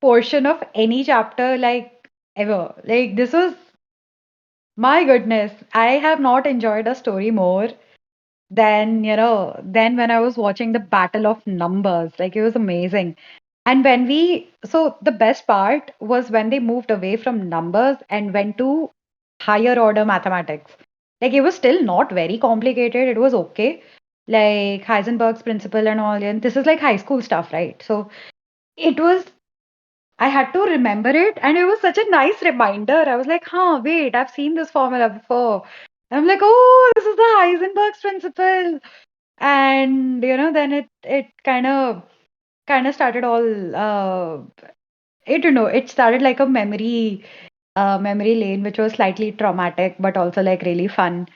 portion of any chapter, like ever. Like, this was, my goodness, I have not enjoyed a story more than when I was watching the Battle of Numbers. Like, it was amazing. And so the best part was when they moved away from numbers and went to higher order mathematics. Like, it was still not very complicated. It was okay. Like Heisenberg's principle and all. And this is like high school stuff, right? So it was, I had to remember it. And it was such a nice reminder. I was like, wait, I've seen this formula before. And I'm like, oh, this is the Heisenberg's principle. And, then it kind of started all, it started like a memory lane, which was slightly traumatic, but also like really fun.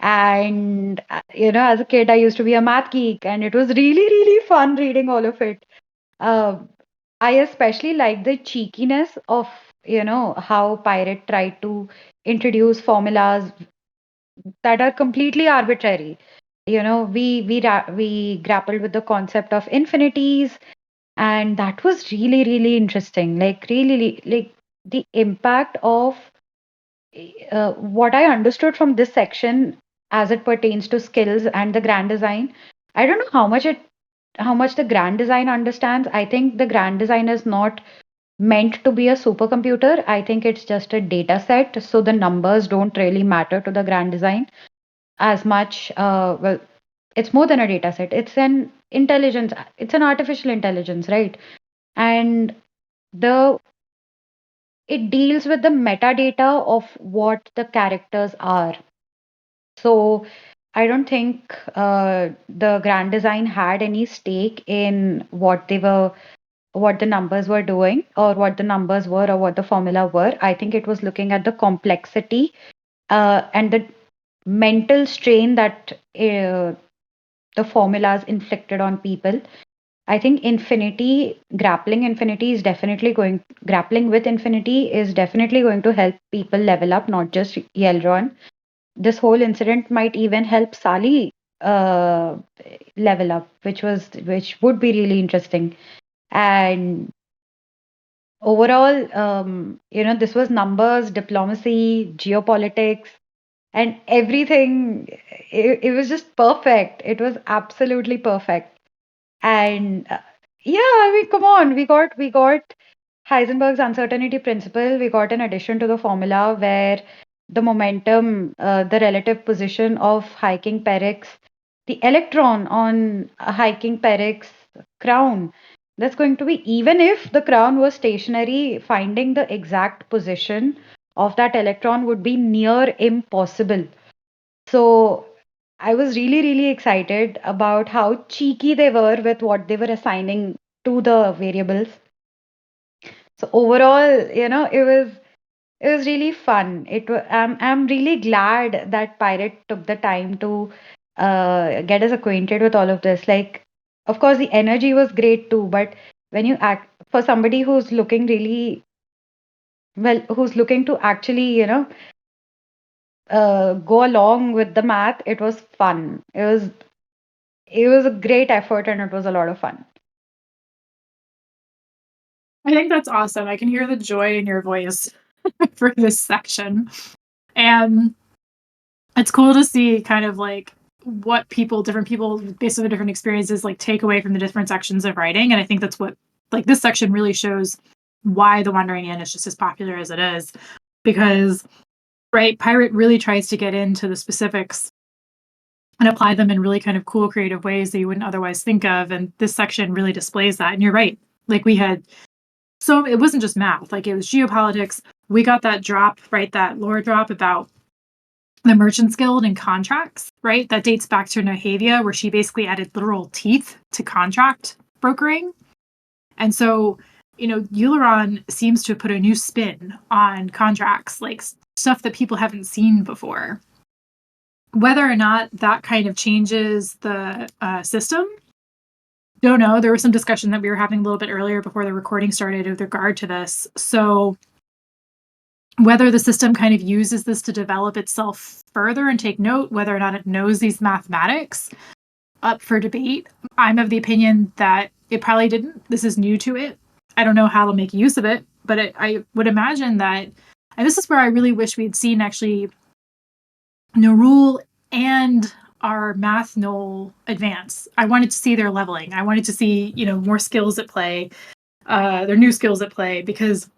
And, as a kid, I used to be a math geek, and it was really, really fun reading all of it. Uh, I especially like the cheekiness of how Pirate tried to introduce formulas that are completely arbitrary. We grappled with the concept of infinities, and that was really really interesting. Like really, like the impact of what I understood from this section as it pertains to skills and the grand design. I don't know how much the grand design understands. I think the grand design is not meant to be a supercomputer. I think it's just a data set, so the numbers don't really matter to the grand design as much. Well, it's more than a data set. It's an intelligence. It's an artificial intelligence, right? And the it deals with the metadata of what the characters are. So I don't think the grand design had any stake in what the numbers were doing, or what the numbers were, or what the formula were. I think it was looking at the complexity and the mental strain that the formulas inflicted on people. I think grappling with infinity is definitely going to help people level up, not just Yelron. This whole incident might even help Sally uh, level up, which would be really interesting. And overall, this was numbers, diplomacy, geopolitics, and everything. It was just perfect. It was absolutely perfect. And yeah, I mean, come on, we got Heisenberg's uncertainty principle. We got an addition to the formula where the momentum, the relative position of hiking Peric's, the electron on a hiking Peric's crown. That's going to be, even if the crown was stationary, finding the exact position of that electron would be near impossible. So I was really, really excited about how cheeky they were with what they were assigning to the variables. So overall, it was really fun. I'm really glad that Pirate took the time to get us acquainted with all of this. Like, of course, the energy was great too, but when you act for somebody who's looking really well, who's looking to actually, go along with the math, it was fun. It was a great effort and it was a lot of fun. I think that's awesome. I can hear the joy in your voice for this section. And it's cool to see kind of like what different people, based on the different experiences, like take away from the different sections of writing. And I think that's what, like, this section really shows why The Wandering Inn is just as popular as it is. Because, right, Pirate really tries to get into the specifics and apply them in really kind of cool, creative ways that you wouldn't otherwise think of. And this section really displays that. And you're right. Like, so it wasn't just math, like, it was geopolitics. We got that drop, right? That lore drop about the Merchants Guild and contracts, right? That dates back to Nahavia, where she basically added literal teeth to contract brokering. And so, Euleron seems to have put a new spin on contracts, like stuff that people haven't seen before. Whether or not that kind of changes the system, don't know. There was some discussion that we were having a little bit earlier before the recording started with regard to this. So whether the system kind of uses this to develop itself further and take note, whether or not it knows these mathematics, up for debate. I'm of the opinion that it probably didn't. This is new to it. I don't know how to make use of it, but I would imagine that, and this is where I really wish we'd seen actually Narul and our math Knoll advance. I wanted to see their leveling. I wanted to see, more skills at play, their new skills at play, because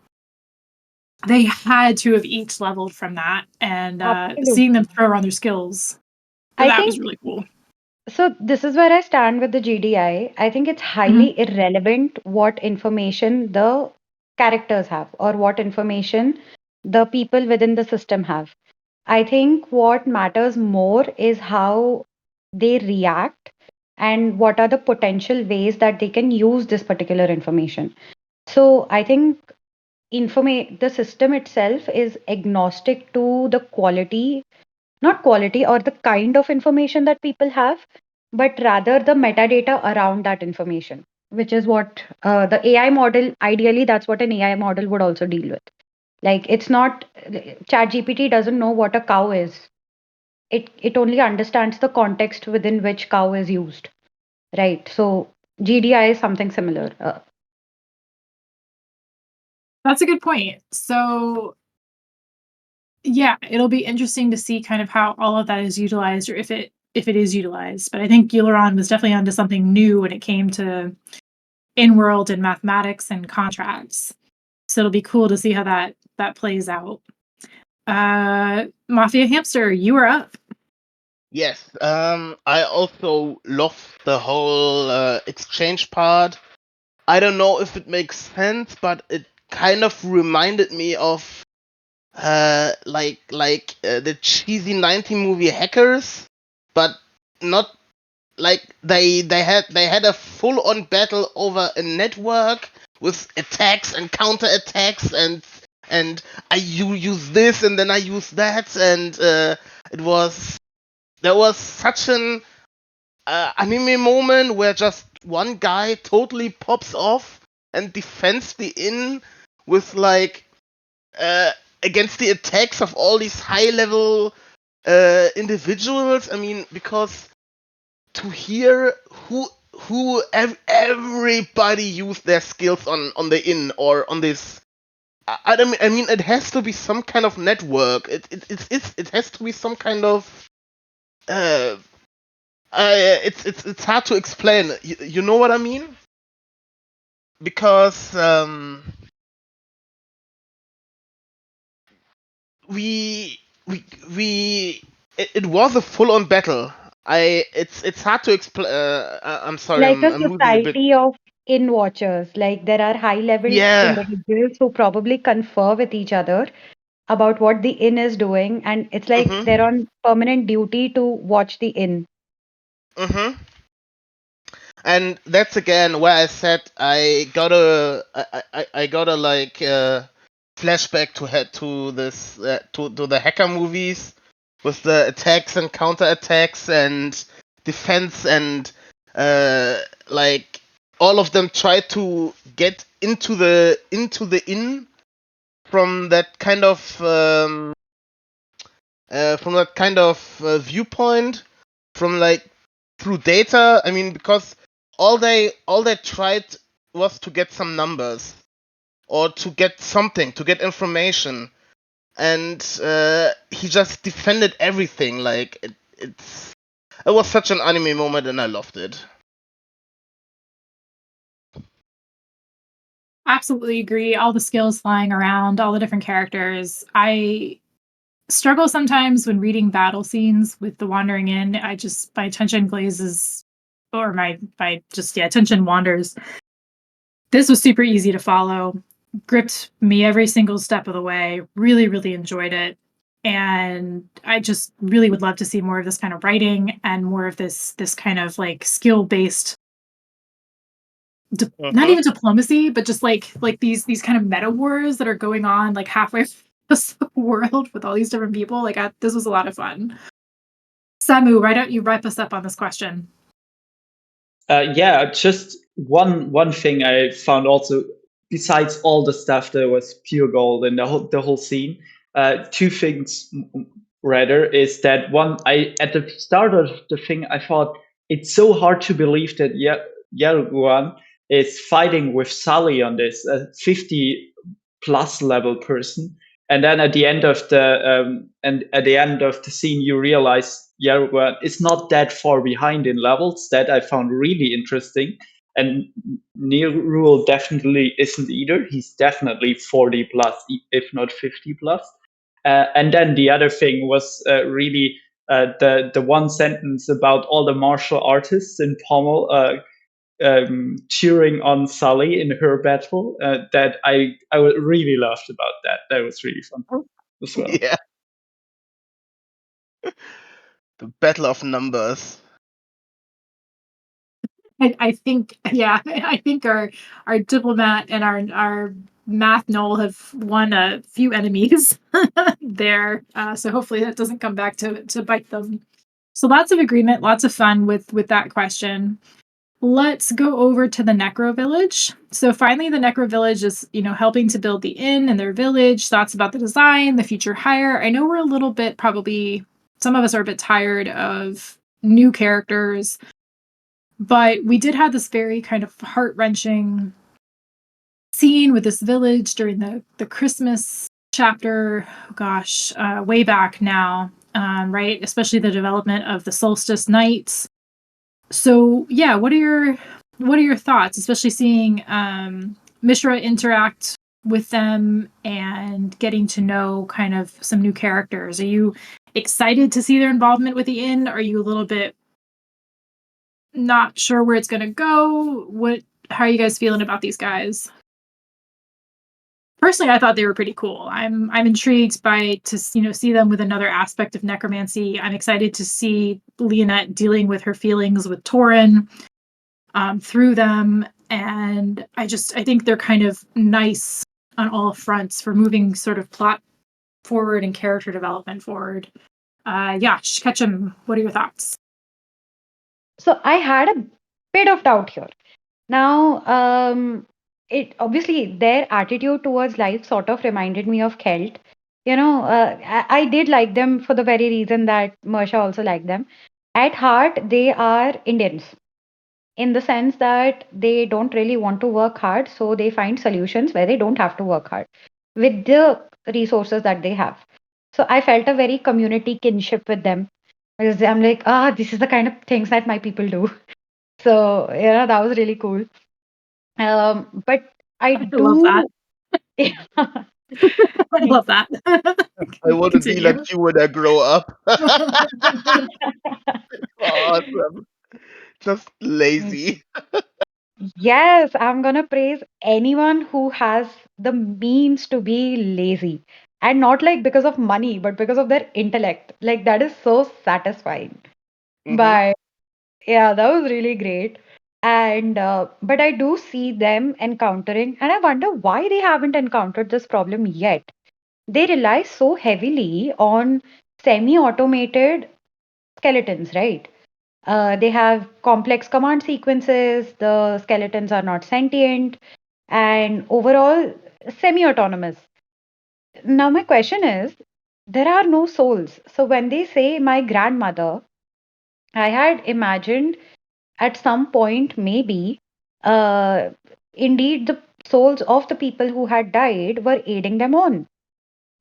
they had to have each leveled from that, and seeing them throw around their skills, I that was think really cool. so. This is where I stand with the GDI. I think it's highly irrelevant what information the characters have, or what information the people within the system have. I think what matters more is how they react and what are the potential ways that they can use this particular information. So I think the system itself is agnostic to the quality, not quality or the kind of information that people have, but rather the metadata around that information, which is what the AI model, ideally, that's what an AI model would also deal with. Like it's not ChatGPT doesn't know what a cow is. It only understands the context within which cow is used, right? So GDI is something similar. That's a good point. So, yeah, it'll be interesting to see kind of how all of that is utilized, or if it is utilized. But I think Gilleron was definitely onto something new when it came to in-world and mathematics and contracts. So it'll be cool to see how that plays out. Mafia Hamster, you are up. Yes, I also love the whole exchange part. I don't know if it makes sense, but it kind of reminded me of the cheesy 90 movie Hackers, but not like they had a full on battle over a network with attacks and counterattacks and you use this and then I use that, and it was there was such an anime moment where just one guy totally pops off and defends the inn with like uh, against the attacks of all these high level individuals. I mean, because to hear everybody use their skills on the inn or on this. I mean, it has to be some kind of network. It has to be some kind of uh, it's hard to explain. You know what I mean? Because we we we it was a full on battle. It's hard to explain. I'm sorry, Like a I'm losing a bit. society of in watchers. Like there are high level Yeah. individuals who probably confer with each other about what the inn is doing, and it's like Mhm. they're on permanent duty to watch the inn. Mhm. And that's again where I said I gotta like flashback to head to this to the hacker movies with the attacks and counterattacks and defense and uh like all of them try to get into the inn from that kind of viewpoint, from like through data. I mean, because all they tried was to get some numbers or to get something, to get information, and he just defended everything. Like it was such an anime moment, and I loved it. Absolutely agree. All the skills flying around, all the different characters. I struggle sometimes when reading battle scenes with the wandering in. My attention glazes, or my just yeah, attention wanders. This was super easy to follow, gripped me every single step of the way. Really, really enjoyed it. And I just really would love to see more of this kind of writing and more of this kind of like skill based, not Mhm. even diplomacy, but just like these kind of meta wars that are going on like halfway across the world with all these different people. This was a lot of fun. Samu, why don't you wrap us up on this question? Yeah, just one thing I found also, besides all the stuff that was pure gold in the whole scene. Two things rather is that one, I at the start of the thing I thought it's so hard to believe that Yaruguan is fighting with Sully on this 50 plus level person, and then at the end of the scene you realize Yaruguan is not that far behind in levels. That I found really interesting. And Nerul definitely isn't either. He's definitely 40 plus, if not 50 plus. And then the other thing was really the one sentence about all the martial artists in Pommel cheering on Sully in her battle. That I really loved about that. That was really fun as well. Yeah, the battle of numbers. I think, yeah, I think our diplomat and our math knoll have won a few enemies there. So hopefully that doesn't come back to bite them. So lots of agreement, lots of fun with that question. let's go over to the Necro Village. So finally, the Necro Village is, helping to build the inn and their village, thoughts about the design, the future hire. I know we're a little bit probably, some of us are a bit tired of new characters, but we did have this very kind of heart-wrenching scene with this village during the Christmas chapter. Oh gosh, way back now, right? Especially the development of the Solstice Knights. So yeah, what are your thoughts, especially seeing Mishra interact with them and getting to know kind of some new characters? Are you excited to see their involvement with the inn? Are you a little bit not sure where it's going to go? How are you guys feeling about these guys? Personally, I thought they were pretty cool. I'm intrigued to see them with another aspect of necromancy. I'm excited to see Leonette dealing with her feelings with Torin through them, and I think they're kind of nice on all fronts for moving sort of plot forward and character development forward. Yash, Ketchum, what are your thoughts? So I had a bit of doubt here. Now, it obviously their attitude towards life sort of reminded me of Celt. I did like them for the very reason that Mersha also liked them. At heart, they are Indians in the sense that they don't really want to work hard, so they find solutions where they don't have to work hard with the resources that they have. So I felt a very community kinship with them because I'm like, this is the kind of things that my people do. So, that was really cool. But I I love that. do. I love that. I want to be Continue. like you when I grow up. Awesome. Just lazy. Yes, I'm gonna praise anyone who has the means to be lazy. And not like because of money, but because of their intellect. Like that is so satisfying. Hmm. But yeah, that was really great. And but I do see them encountering, and I wonder why they haven't encountered this problem yet. They rely so heavily on semi-automated skeletons, right? They have complex command sequences, the skeletons are not sentient, and overall semi autonomous. Now, my question is there are no souls. So, when they say my grandmother, I had imagined at some point maybe uh, indeed the souls of the people who had died were aiding them on.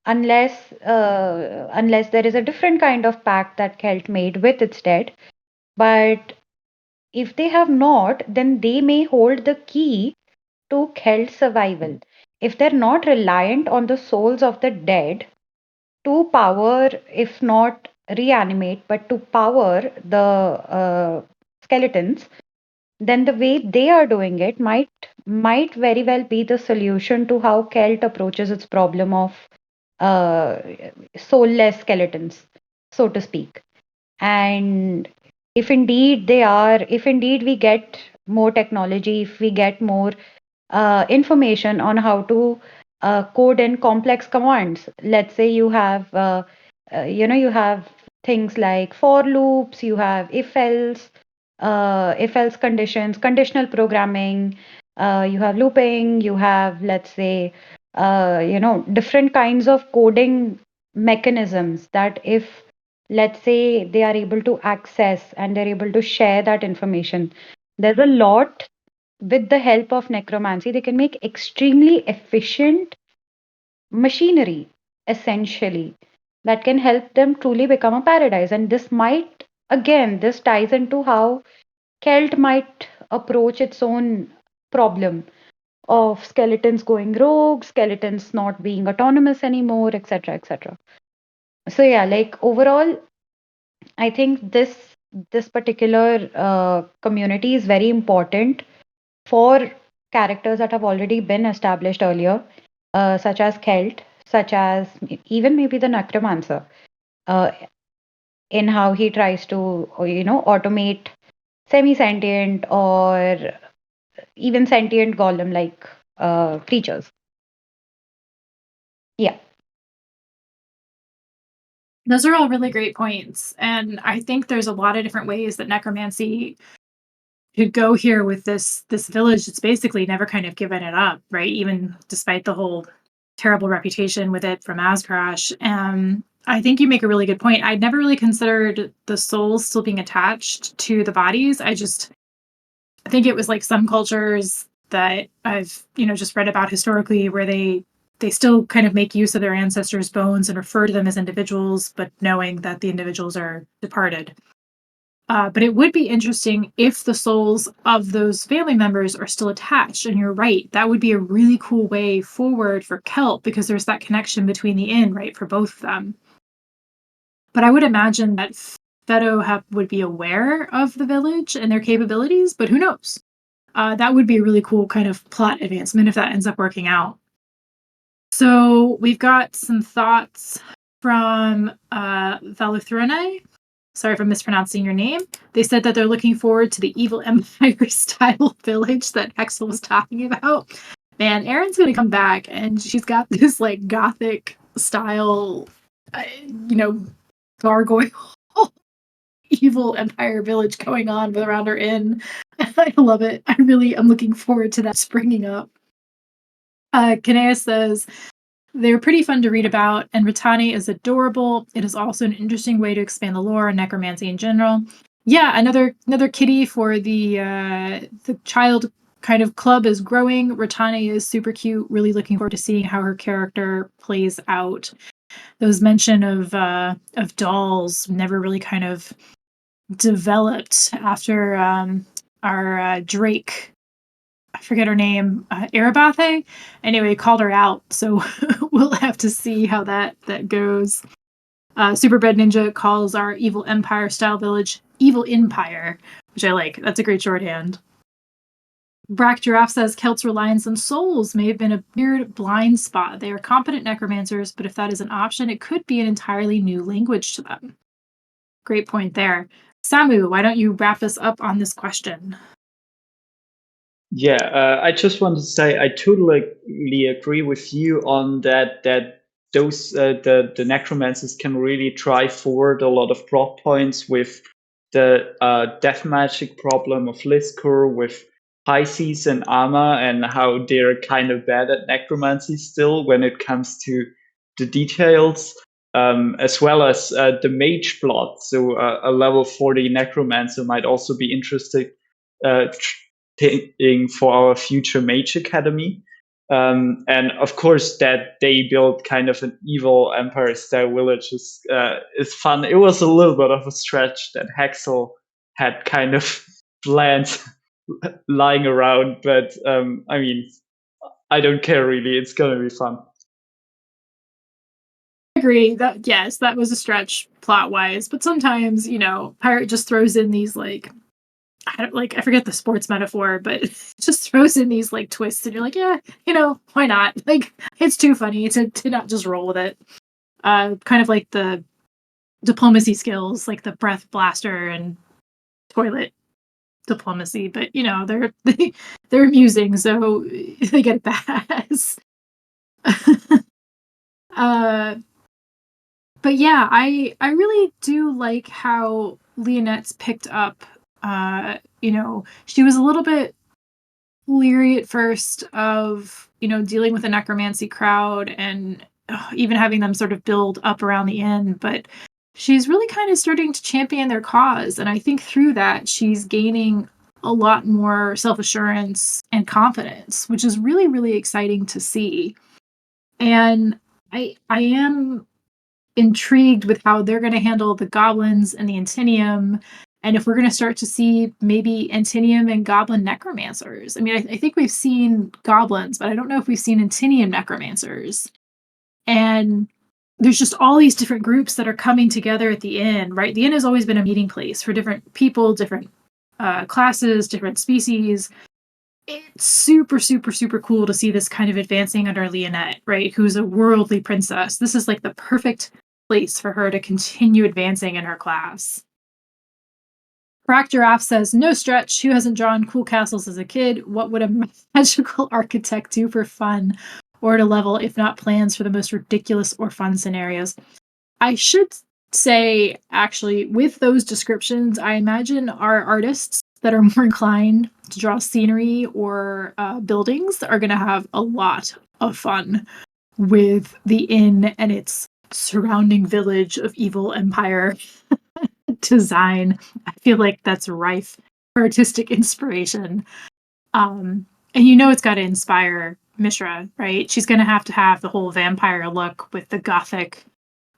Unless there is a different kind of pact that Celt made with its dead. But if they have not, then they may hold the key to Kelt's survival. If they're not reliant on the souls of the dead to power, if not reanimate, but to power the skeletons, then the way they are doing it might very well be the solution to how Kelt approaches its problem of uh, soulless skeletons, so to speak. And if indeed we get more technology, if we get more information on how to code in complex commands, let's say you have things like for loops, you have if else conditions, conditional programming, you have looping, you have, let's say, different kinds of coding mechanisms that if, let's say, they are able to access and they're able to share that information, there's a lot with the help of necromancy. They can make extremely efficient machinery, essentially, that can help them truly become a paradise. And this ties into how Celt might approach its own problem of skeletons going rogue, skeletons not being autonomous anymore, etc., etc. So yeah, like overall, I think this particular community is very important for characters that have already been established earlier, such as Celt, such as even maybe the Necromancer, uh, in how he tries to automate semi-sentient or even sentient golem like creatures. Yeah. Those are all really great points. And I think there's a lot of different ways that necromancy could go here with this village that's basically never kind of given it up, right? Even despite the whole terrible reputation with it from Ascrash. I think you make a really good point. I'd never really considered the souls still being attached to the bodies. I think it was like some cultures that I've, just read about historically where they still kind of make use of their ancestors' bones and refer to them as individuals, but knowing that the individuals are departed. But it would be interesting if the souls of those family members are still attached. And you're right, that would be a really cool way forward for Kelp because there's that connection between the inn, right, for both of them. But I would imagine that Fedo would be aware of the village and their capabilities, but who knows? That would be a really cool kind of plot advancement if that ends up working out. So we've got some thoughts from Valuthrone. Sorry if I'm mispronouncing your name. They said that they're looking forward to the evil empire style village that Hexel was talking about. Man, Erin's going to come back and she's got this like gothic style, gargoyle evil empire village going on around her inn. I love it. I'm looking forward to that springing up. Kanea says, they're pretty fun to read about, and Ratani is adorable. It is also an interesting way to expand the lore and necromancy in general. Yeah, another kitty for the child kind of club is growing. Ratani is super cute. Really looking forward to seeing how her character plays out. Those mention of dolls never really kind of developed after our Drake. I forget her name, Arabathe. Anyway, called her out, so we'll have to see how that goes. Superbred Ninja calls our evil empire style village Evil Empire, which I like. That's a great shorthand. Brack Giraffe says Celt's reliance on souls may have been a weird blind spot. They are competent necromancers, but if that is an option, it could be an entirely new language to them. Great point there. Samu, why don't you wrap us up on this question? Yeah, I just want to say I totally agree with you on that those the necromancers can really drive forward a lot of plot points with the death magic problem of Liskor, with Pisces and Ama, and how they're kind of bad at necromancy still when it comes to the details, as well as the mage plot. So a level 40 necromancer might also be interested thing for our future mage academy. And of course, that they built kind of an evil empire style village is fun. It was a little bit of a stretch that Hexel had kind of plans lying around, but I mean, I don't care really. It's gonna be fun. I agree that yes, that was a stretch plot wise, but sometimes Pirate just throws in these I forget the sports metaphor, but it just throws in these like twists, and you're like, yeah, why not? Like, it's too funny to not just roll with it. Kind of like the diplomacy skills, like the breath blaster and toilet diplomacy, but they're amusing, so they get a pass. But yeah, I really do like how Leonette's picked up. She was a little bit leery at first of dealing with a necromancy crowd and even having them sort of build up around the inn, but she's really kind of starting to champion their cause, and I think through that she's gaining a lot more self-assurance and confidence, which is really, really exciting to see. And I am intrigued with how they're going to handle the goblins and the Antinium, and if we're going to start to see maybe Antinium and goblin necromancers. I mean, I think we've seen goblins, but I don't know if we've seen Antinium necromancers. And there's just all these different groups that are coming together at the inn, right? The inn has always been a meeting place for different people, different classes, different species. It's super, super, super cool to see this kind of advancing under Leonette, right? Who's a worldly princess. This is like the perfect place for her to continue advancing in her class. Brack Giraffe says, no stretch. Who hasn't drawn cool castles as a kid? What would a magical architect do for fun or to level, if not plans for the most ridiculous or fun scenarios? I should say, actually, with those descriptions, I imagine our artists that are more inclined to draw scenery or buildings are going to have a lot of fun with the inn and its surrounding village of evil empire design. I feel like that's rife for artistic inspiration. And it's got to inspire Mishra, right? She's going to have the whole vampire look with the gothic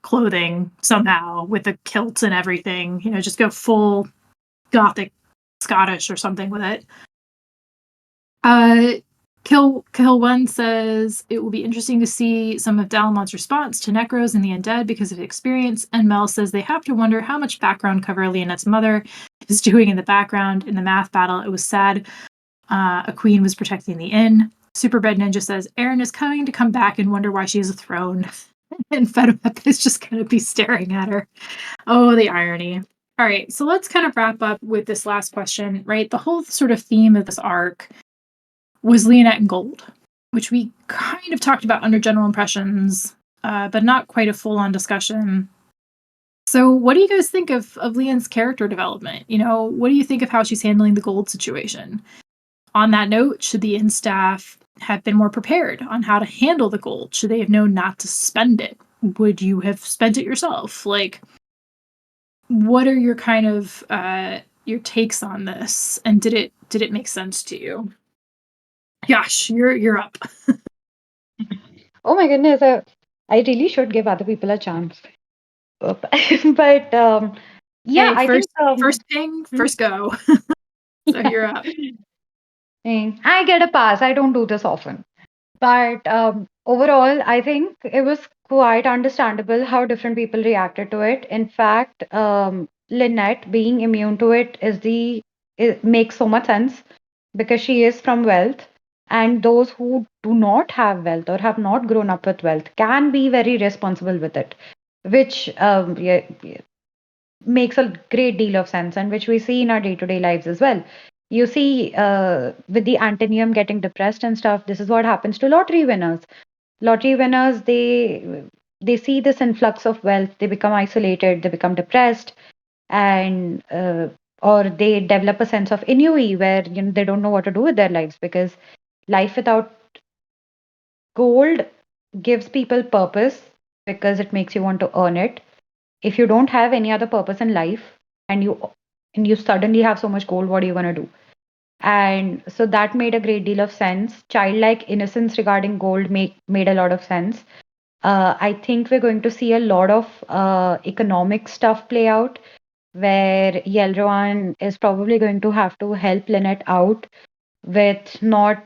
clothing somehow, with the kilt and everything. Just go full gothic Scottish or something with it. Kill One says it will be interesting to see some of Dalamon's response to Necros and the Undead because of experience. And Mel says they have to wonder how much background cover Leonette's mother is doing in the background in the math battle. It was sad. A queen was protecting the inn. Superbred Ninja says Erin is coming to come back and wonder why she has a throne. And Fedwep is just going to be staring at her. Oh, the irony. All right, so let's kind of wrap up with this last question, right? The whole sort of theme of this arc was Leonette and Gold, which we kind of talked about under general impressions, but not quite a full-on discussion. So what do you guys think of Leon's character development? What do you think of how she's handling the Gold situation? On that note, should the inn staff have been more prepared on how to handle the gold? Should they have known not to spend it? Would you have spent it yourself? Like, what are your kind of your takes on this? And did it make sense to you? Gosh, you're up. Oh my goodness, I really should give other people a chance. But yeah, Hey, I think first ping, first go. So you're up. I get a pass. I don't do this often. But overall, I think it was quite understandable how different people reacted to it. In fact, Lynette being immune to it makes so much sense because she is from wealth, and those who do not have wealth or have not grown up with wealth can be very responsible with it, which yeah, makes a great deal of sense, and which we see in our day-to-day lives as well. You see, with the antinium getting depressed and stuff, this is what happens to lottery winners. Lottery winners, they see this influx of wealth, they become isolated, they become depressed, and or they develop a sense of ennui where they don't know what to do with their lives, because life without gold gives people purpose because it makes you want to earn it. If you don't have any other purpose in life, and you suddenly have so much gold, what are you going to do? And so that made a great deal of sense. Childlike innocence regarding gold made a lot of sense. I think we're going to see a lot of economic stuff play out, where Yelroan is probably going to have to help Lynette out with not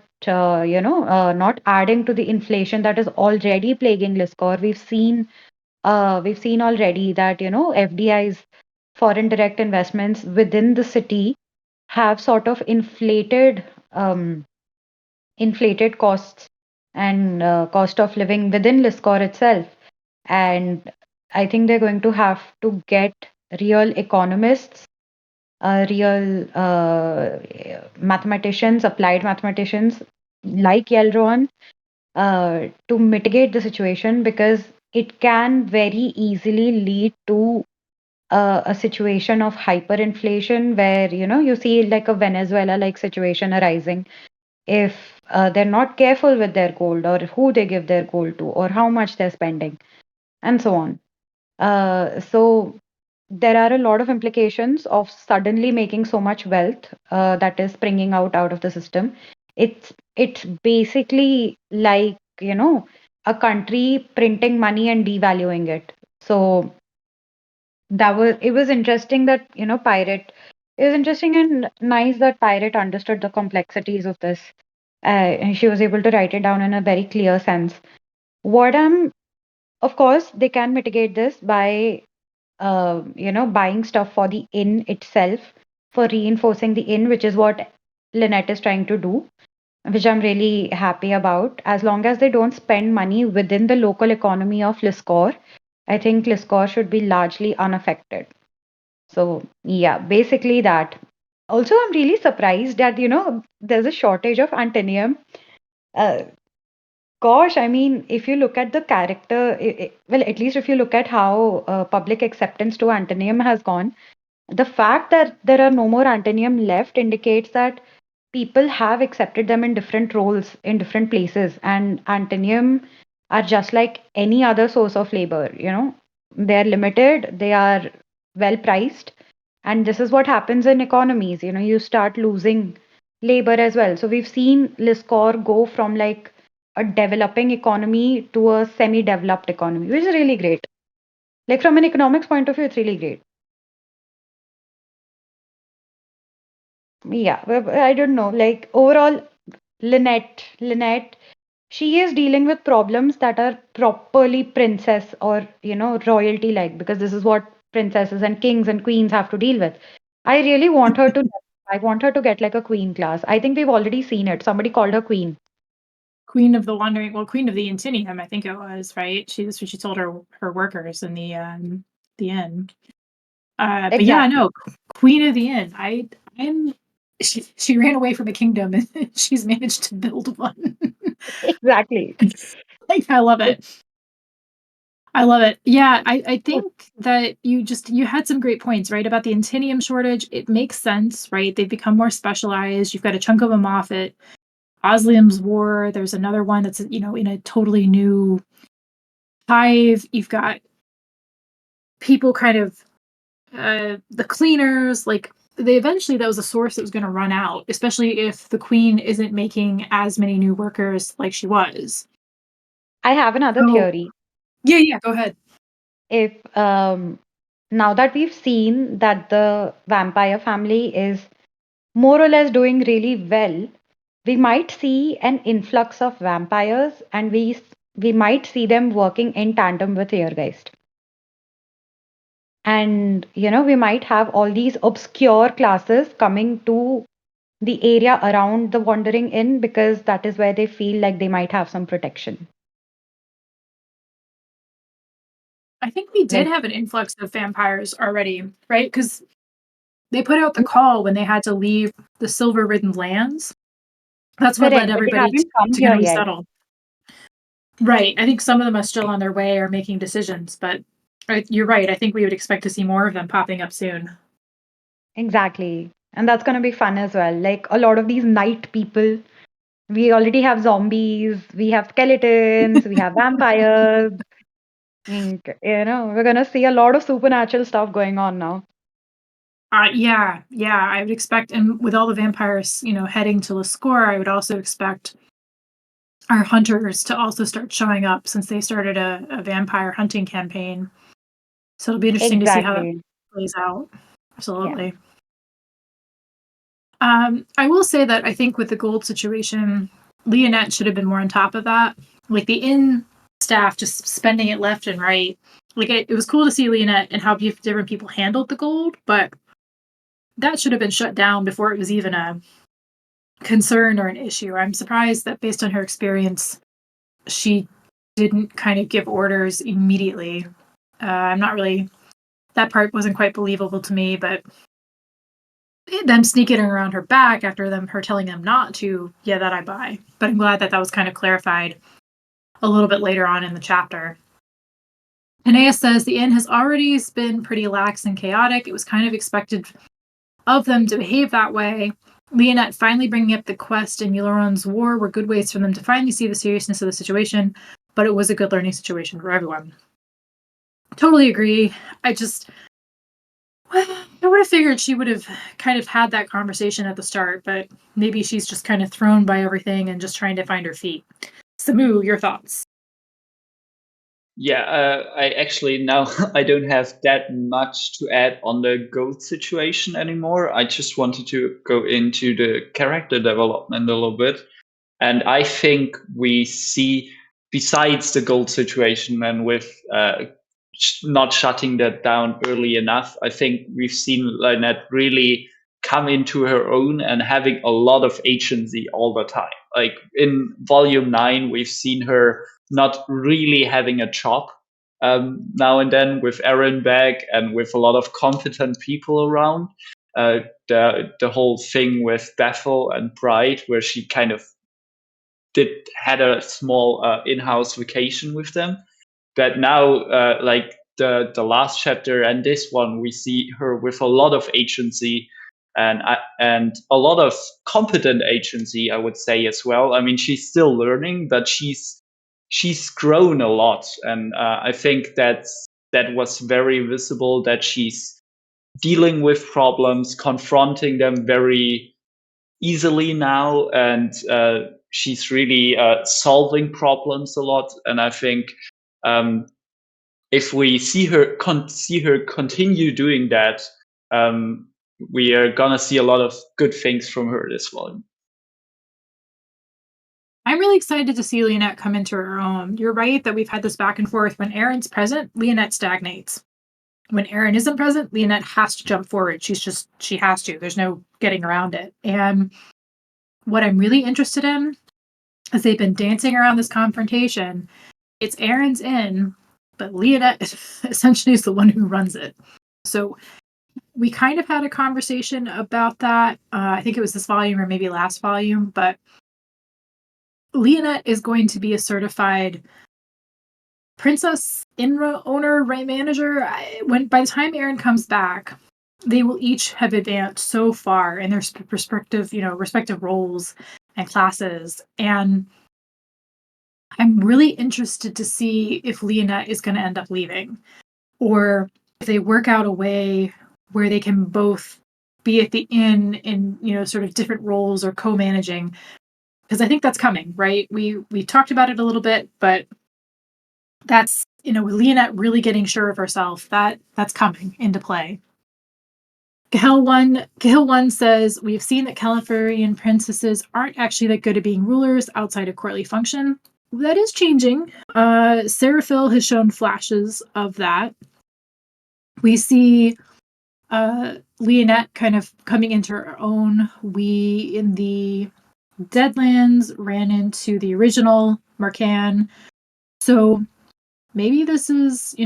adding to the inflation that is already plaguing Liscor. We've seen already that FDIs, foreign direct investments within the city, have sort of inflated costs and cost of living within Liscor itself. And I think they're going to have to get real economists, real mathematicians, applied mathematicians like Yelron, to mitigate the situation, because it can very easily lead to a situation of hyperinflation where you see like a Venezuela like situation arising if they're not careful with their gold, or who they give their gold to, or how much they're spending, and so on. So there are a lot of implications of suddenly making so much wealth that is springing out of the system. It's basically like a country printing money and devaluing it. So it was interesting that pirate it was interesting and nice that pirate understood the complexities of this, and she was able to write it down in a very clear sense. What Of course they can mitigate this by buying stuff for the inn itself, for reinforcing the inn, which is what Lynette is trying to do, which I'm really happy about. As long as they don't spend money within the local economy of Liscor, I think Liscor should be largely unaffected. So, yeah, basically that. Also, I'm really surprised that, there's a shortage of Antinium. Uh, Gosh, I mean, if you look at the character, well, at least if you look at how public acceptance to Antinium has gone, The fact that there are no more Antonium left indicates that people have accepted them in different roles in different places, and Antonium are just like any other source of labor, they're limited, they are well priced, and this is what happens in economies, you start losing labor as well. So we've seen Liscor go from like a developing economy to a semi-developed economy, which is really great. Like from an economics point of view, it's really great. Yeah, I don't know. Like overall, Lynette, she is dealing with problems that are properly princess or, royalty like, because this is what princesses and kings and queens have to deal with. I really want her to, I want her to get like a queen class. I think we've already seen it. Somebody called her queen. Queen of the Wandering, well, Queen of the Antinium, I think it was, right? That's what she told her workers in the end. But yeah, Exactly. no, Queen of the Inn. She ran away from a kingdom and she's managed to build one. Exactly. Like, I love it. I love it. Yeah, I think that you had some great points, right? About the Antinium shortage. It makes sense, right? They've become more specialized. You've got a chunk of them off it. Oslium's War. There's another one that's, in a totally new hive. You've got people kind of the cleaners, like they eventually that was a source that was going to run out, especially if the queen isn't making as many new workers like she was. I have another So theory. yeah, go ahead. If now that we've seen that the vampire family is more or less doing really well, we might see an influx of vampires, and we might see them working in tandem with Ehrgeist. And we might have all these obscure classes coming to the area around the Wandering Inn because that is where they feel like they might have some protection. I think we did Like, have an influx of vampires already, right? Because they put out the call when they had to leave the silver ridden lands. That's what led correct, but they everybody haven't come to kind here of yet. resettle. Right. I think some of them are still on their way or making decisions, but you're right. I think we would expect to see more of them popping up soon. Exactly. And that's going to be fun as well. Like a lot of these night people, we already have zombies, we have skeletons, we have vampires. And, we're going to see a lot of supernatural stuff going on now. Yeah, I would expect, and with all the vampires, heading to Lascor, I would also expect our hunters to also start showing up since they started a vampire hunting campaign. So it'll be interesting to see how that Exactly. plays out. Yeah. Absolutely. I will say that I think with the gold situation, Leonette should have been more on top of that. Like the inn staff just spending it left and right. Like it was cool to see Leonette and how different people handled the gold, but that should have been shut down before it was even a concern or an issue. I'm surprised that based on her experience, she didn't kind of give orders immediately. I'm not really, that part wasn't quite believable to me, but them sneaking around her back after her telling them not to, yeah, that I buy. But I'm glad that was kind of clarified a little bit later on in the chapter. Aeneas says the inn has already been pretty lax and chaotic. It was kind of expected of them to behave that way. Leonette finally bringing up the quest and Euleron's war were good ways for them to finally see the seriousness of the situation, but it was a good learning situation for everyone. Totally agree. I would have figured she would have kind of had that conversation at the start, but maybe she's just kind of thrown by everything and just trying to find her feet. Samu, your thoughts? Yeah, I actually now I don't have that much to add on the goat situation anymore. I just wanted to go into the character development a little bit. And I think we see, besides the gold situation and with not shutting that down early enough, I think we've seen Lynette really come into her own and having a lot of agency all the time. Like in volume 9, we've seen her not really having a job now and then with Aaron back and with a lot of competent people around. The whole thing with Bethel and Pride, where she kind of had a small in-house vacation with them. That now, like the last chapter and this one, we see her with a lot of agency and a lot of competent agency, I would say as well. I mean, she's still learning, but she's grown a lot, and I think that was very visible that she's dealing with problems, confronting them very easily now, and she's really solving problems a lot. And I think if we see her continue doing that, we are gonna see a lot of good things from her this volume. I'm really excited to see Leonette come into her own. You're right that we've had this back and forth. When Aaron's present, Leonette stagnates. When Aaron isn't present, Leonette has to jump forward. She has to. There's no getting around it. And what I'm really interested in, as they've been dancing around this confrontation, it's Aaron's in, but Leonette essentially is the one who runs it. So we kind of had a conversation about that. I think it was this volume or maybe last volume, but Leonette is going to be a certified princess owner, right, manager. By the time Aaron comes back, they will each have advanced so far in their respective roles and classes. And I'm really interested to see if Leonette is going to end up leaving, or if they work out a way where they can both be at the inn in sort of different roles or co-managing, because I think that's coming, right? We talked about it a little bit, but that's with Leonette really getting sure of herself, that's coming into play. Cahill one says, we've seen that Califarian princesses aren't actually that good at being rulers outside of courtly function. That is changing. Seraphil has shown flashes of that. We see Leonette kind of coming into her own. We, in the Deadlands, ran into the original Marcan. So maybe this is,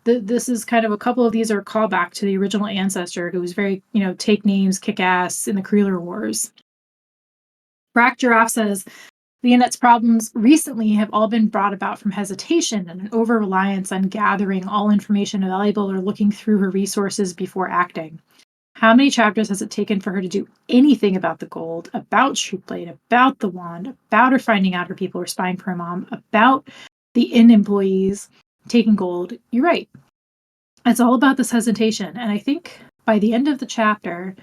this is kind of a couple of these are a callback to the original ancestor who was very, take names, kick ass in the Creeler Wars. Brack Giraffe says, Leonette's problems recently have all been brought about from hesitation and an over-reliance on gathering all information valuable or looking through her resources before acting. How many chapters has it taken for her to do anything about the gold, about Shootblade, about the wand, about her finding out her people are spying for her mom, about the inn employees taking gold? You're right. It's all about this hesitation. And I think by the end of the chapter,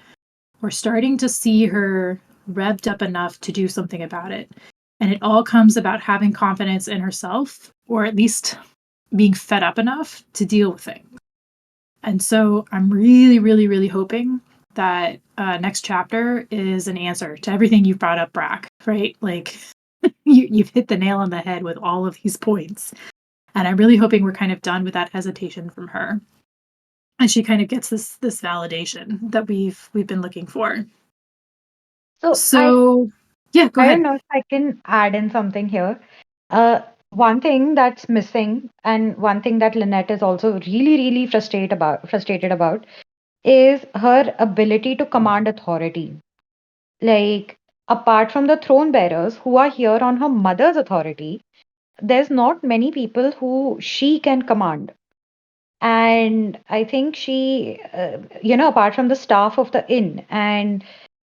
we're starting to see her revved up enough to do something about it. And it all comes about having confidence in herself, or at least being fed up enough to deal with things. And so I'm really, really, really hoping that next chapter is an answer to everything you've brought up, Brack, right? Like, you've hit the nail on the head with all of these points. And I'm really hoping we're kind of done with that hesitation from her. And she kind of gets this validation that we've been looking for. So yeah, go I ahead. don't know if I can add in something here. One thing that's missing, and one thing that Lynette is also really, really frustrated about, is her ability to command authority. Like, apart from the throne bearers who are here on her mother's authority, there's not many people who she can command. And I think she, apart from the staff of the inn, and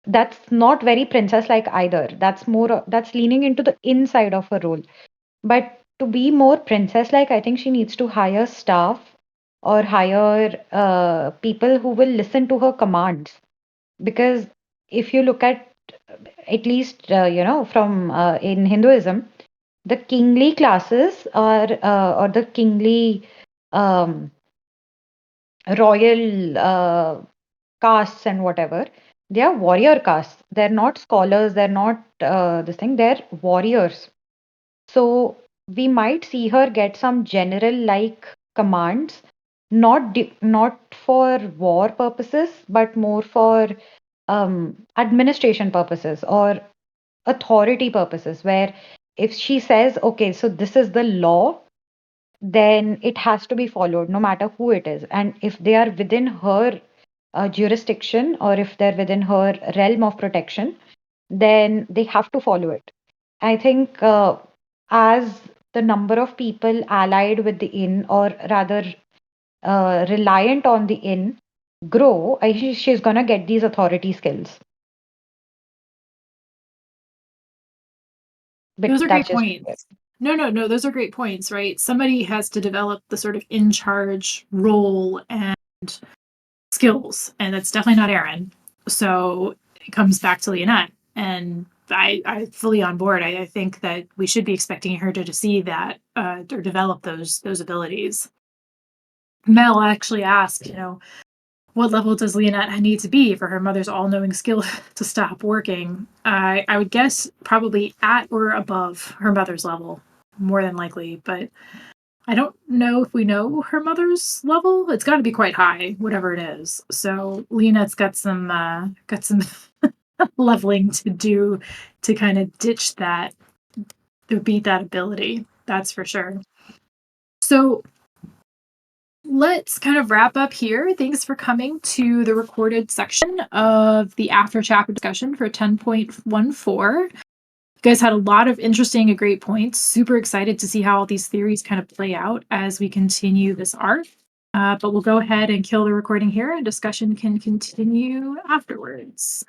that's not very princess like either. That's leaning into the inside of her role. But to be more princess like, I think she needs to hire staff or hire people who will listen to her commands. Because if you look at least, from in Hinduism, the kingly classes are, or the kingly um, royal castes and whatever, they are warrior castes. They're not scholars, they're not this thing, they're warriors. So we might see her get some general like commands, not for war purposes, but more for administration purposes or authority purposes, where if she says, okay, so this is the law, then it has to be followed no matter who it is. And if they are within her jurisdiction, or if they're within her realm of protection, then they have to follow it. I think as the number of people allied with the inn, or rather reliant on the inn grow, she's gonna get these authority skills. But Those are that's great just points. No, those are great points, right? Somebody has to develop the sort of in charge role and skills, and it's definitely not Aaron. So it comes back to Leonette, and I fully on board. I think that we should be expecting her to see that or develop those abilities. Mel actually asked, what level does Leonette need to be for her mother's all-knowing skill to stop working? I would guess probably at or above her mother's level, more than likely, but I don't know if we know her mother's level. It's got to be quite high, whatever it is. So Leonette's got some leveling to do to kind of ditch that, to beat that ability. That's for sure. So let's kind of wrap up here. Thanks for coming to the recorded section of the after chapter discussion for 10.14. You guys had a lot of interesting and great points. Super excited to see how all these theories kind of play out as we continue this arc. But we'll go ahead and kill the recording here and discussion can continue afterwards.